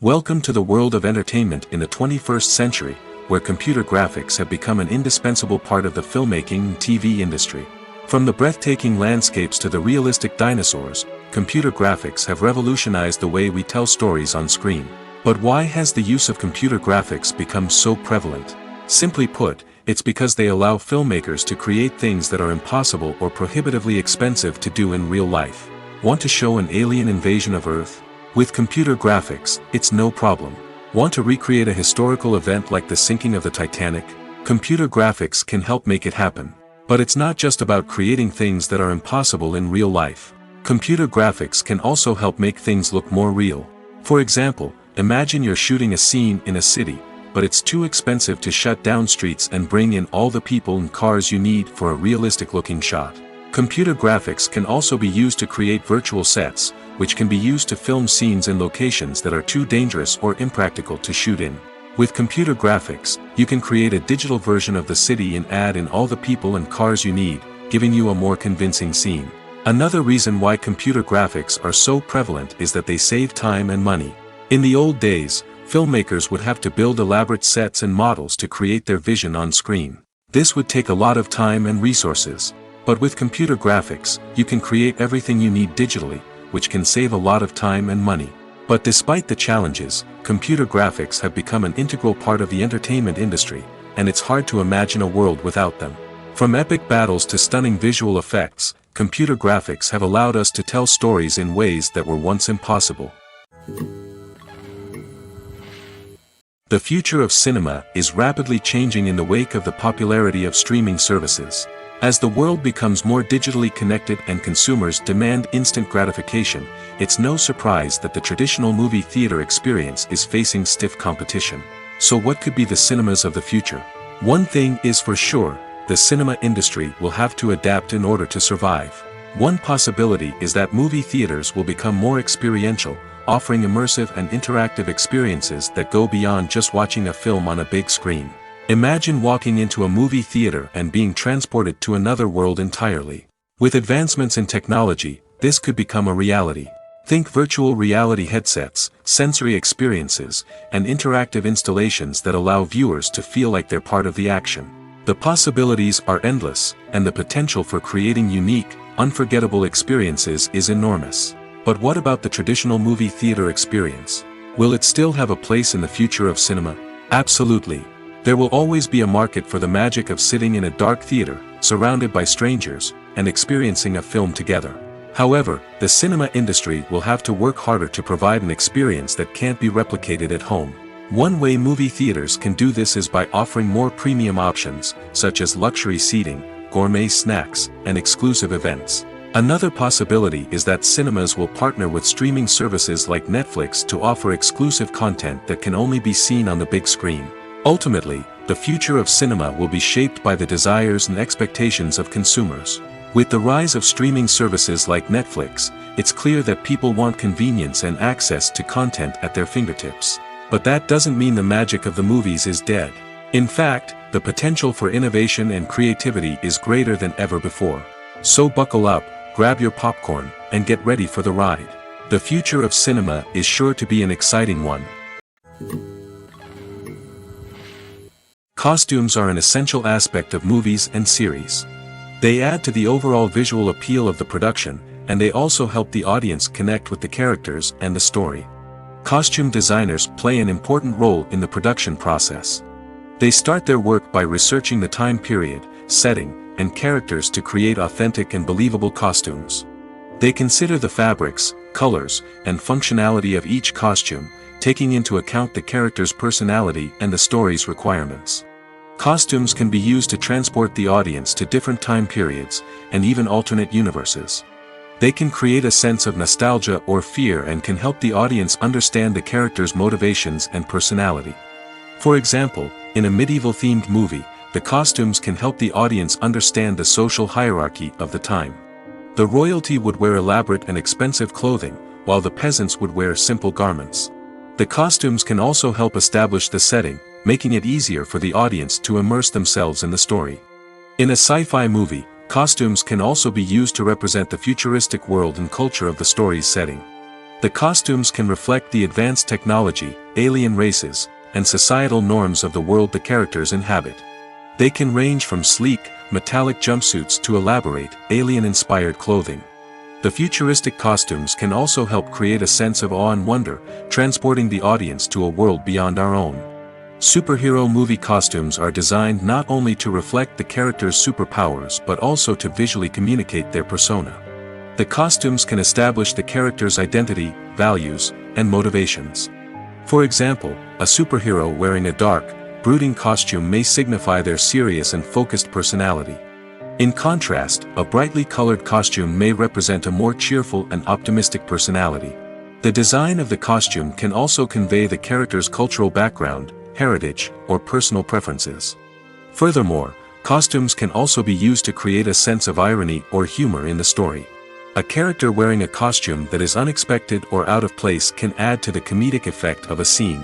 Welcome to the world of entertainment in the 21st century, where computer graphics have become an indispensable part of the filmmaking and TV industry. From the breathtaking landscapes to the realistic dinosaurs, computer graphics have revolutionized the way we tell stories on screen. But why has the use of computer graphics become so prevalent? Simply put, it's because they allow filmmakers to create things that are impossible or prohibitively expensive to do in real life. Want to show an alien invasion of Earth? With computer graphics, it's no problem. Want to recreate a historical event like the sinking of the Titanic? Computer graphics can help make it happen. But it's not just about creating things that are impossible in real life. Computer graphics can also help make things look more real. For example, imagine you're shooting a scene in a city, but it's too expensive to shut down streets and bring in all the people and cars you need for a realistic-looking shot. Computer graphics can also be used to create virtual sets, which can be used to film scenes in locations that are too dangerous or impractical to shoot in. With computer graphics, you can create a digital version of the city and add in all the people and cars you need, giving you a more convincing scene. Another reason why computer graphics are so prevalent is that they save time and money. In the old days, filmmakers would have to build elaborate sets and models to create their vision on screen. This would take a lot of time and resources. But with computer graphics, you can create everything you need digitally, which can save a lot of time and money. But despite the challenges, computer graphics have become an integral part of the entertainment industry, and it's hard to imagine a world without them. From epic battles to stunning visual effects, computer graphics have allowed us to tell stories in ways that were once impossible. The future of cinema is rapidly changing in the wake of the popularity of streaming services. As the world becomes more digitally connected and consumers demand instant gratification, it's no surprise that the traditional movie theater experience is facing stiff competition. So what could be the cinemas of the future? One thing is for sure, the cinema industry will have to adapt in order to survive. One possibility is that movie theaters will become more experiential, offering immersive and interactive experiences that go beyond just watching a film on a big screen. Imagine walking into a movie theater and being transported to another world entirely. With advancements in technology, this could become a reality. Think virtual reality headsets, sensory experiences, and interactive installations that allow viewers to feel like they're part of the action. The possibilities are endless, and the potential for creating unique, unforgettable experiences is enormous. But what about the traditional movie theater experience? Will it still have a place in the future of cinema? Absolutely. There will always be a market for the magic of sitting in a dark theater, surrounded by strangers, and experiencing a film together. However, the cinema industry will have to work harder to provide an experience that can't be replicated at home. One way movie theaters can do this is by offering more premium options, such as luxury seating, gourmet snacks, and exclusive events. Another possibility is that cinemas will partner with streaming services like Netflix to offer exclusive content that can only be seen on the big screen. Ultimately, the future of cinema will be shaped by the desires and expectations of consumers. With the rise of streaming services like Netflix, it's clear that people want convenience and access to content at their fingertips. But that doesn't mean the magic of the movies is dead. In fact, the potential for innovation and creativity is greater than ever before. So buckle up, grab your popcorn, and get ready for the ride. The future of cinema is sure to be an exciting one. Costumes are an essential aspect of movies and series. They add to the overall visual appeal of the production, and they also help the audience connect with the characters and the story. Costume designers play an important role in the production process. They start their work by researching the time period, setting, and characters to create authentic and believable costumes. They consider the fabrics, colors, and functionality of each costume, taking into account the character's personality and the story's requirements. Costumes can be used to transport the audience to different time periods, and even alternate universes. They can create a sense of nostalgia or fear and can help the audience understand the character's motivations and personality. For example, in a medieval-themed movie, the costumes can help the audience understand the social hierarchy of the time. The royalty would wear elaborate and expensive clothing, while the peasants would wear simple garments. The costumes can also help establish the setting, making it easier for the audience to immerse themselves in the story. In a sci-fi movie, costumes can also be used to represent the futuristic world and culture of the story's setting. The costumes can reflect the advanced technology, alien races, and societal norms of the world the characters inhabit. They can range from sleek, metallic jumpsuits to elaborate, alien-inspired clothing. The futuristic costumes can also help create a sense of awe and wonder, transporting the audience to a world beyond our own. Superhero movie costumes are designed not only to reflect the character's superpowers but also to visually communicate their persona. The costumes can establish the character's identity, values, and motivations. For example, a superhero wearing a dark, brooding costume may signify their serious and focused personality. In contrast, a brightly colored costume may represent a more cheerful and optimistic personality. The design of the costume can also convey the character's cultural background, heritage, or personal preferences. Furthermore, costumes can also be used to create a sense of irony or humor in the story. A character wearing a costume that is unexpected or out of place can add to the comedic effect of a scene.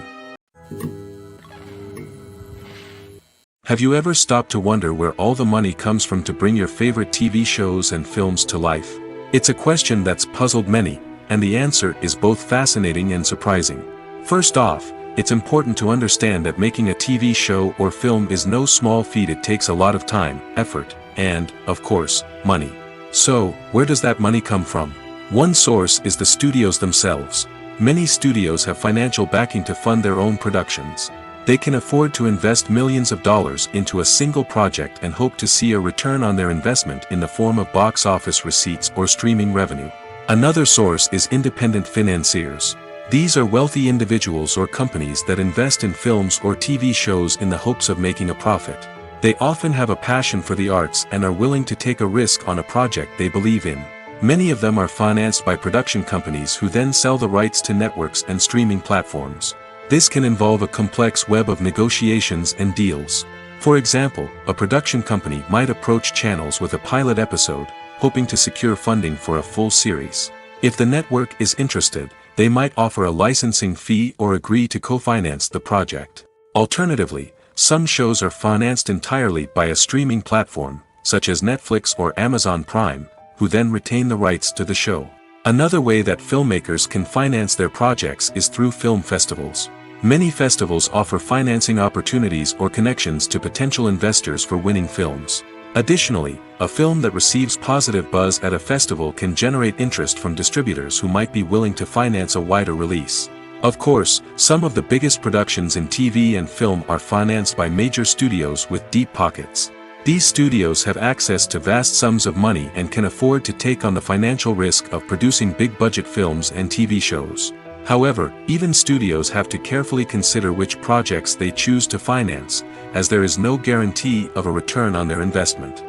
Have you ever stopped to wonder where all the money comes from to bring your favorite TV shows and films to life? It's a question that's puzzled many, and the answer is both fascinating and surprising. First off, it's important to understand that making a TV show or film is no small feat. It takes a lot of time, effort, and, of course, money. So, where does that money come from? One source is the studios themselves. Many studios have financial backing to fund their own productions. They can afford to invest millions of dollars into a single project and hope to see a return on their investment in the form of box office receipts or streaming revenue. Another source is independent financiers. These are wealthy individuals or companies that invest in films or TV shows in the hopes of making a profit. They often have a passion for the arts and are willing to take a risk on a project they believe in. Many of them are financed by production companies who then sell the rights to networks and streaming platforms. This can involve a complex web of negotiations and deals. For example, a production company might approach channels with a pilot episode, hoping to secure funding for a full series. If the network is interested, they might offer a licensing fee or agree to co-finance the project. Alternatively, some shows are financed entirely by a streaming platform, such as Netflix or Amazon Prime, who then retain the rights to the show. Another way that filmmakers can finance their projects is through film festivals. Many festivals offer financing opportunities or connections to potential investors for winning films. Additionally, a film that receives positive buzz at a festival can generate interest from distributors who might be willing to finance a wider release. Of course, some of the biggest productions in TV and film are financed by major studios with deep pockets. These studios have access to vast sums of money and can afford to take on the financial risk of producing big-budget films and TV shows. However, even studios have to carefully consider which projects they choose to finance, as there is no guarantee of a return on their investment.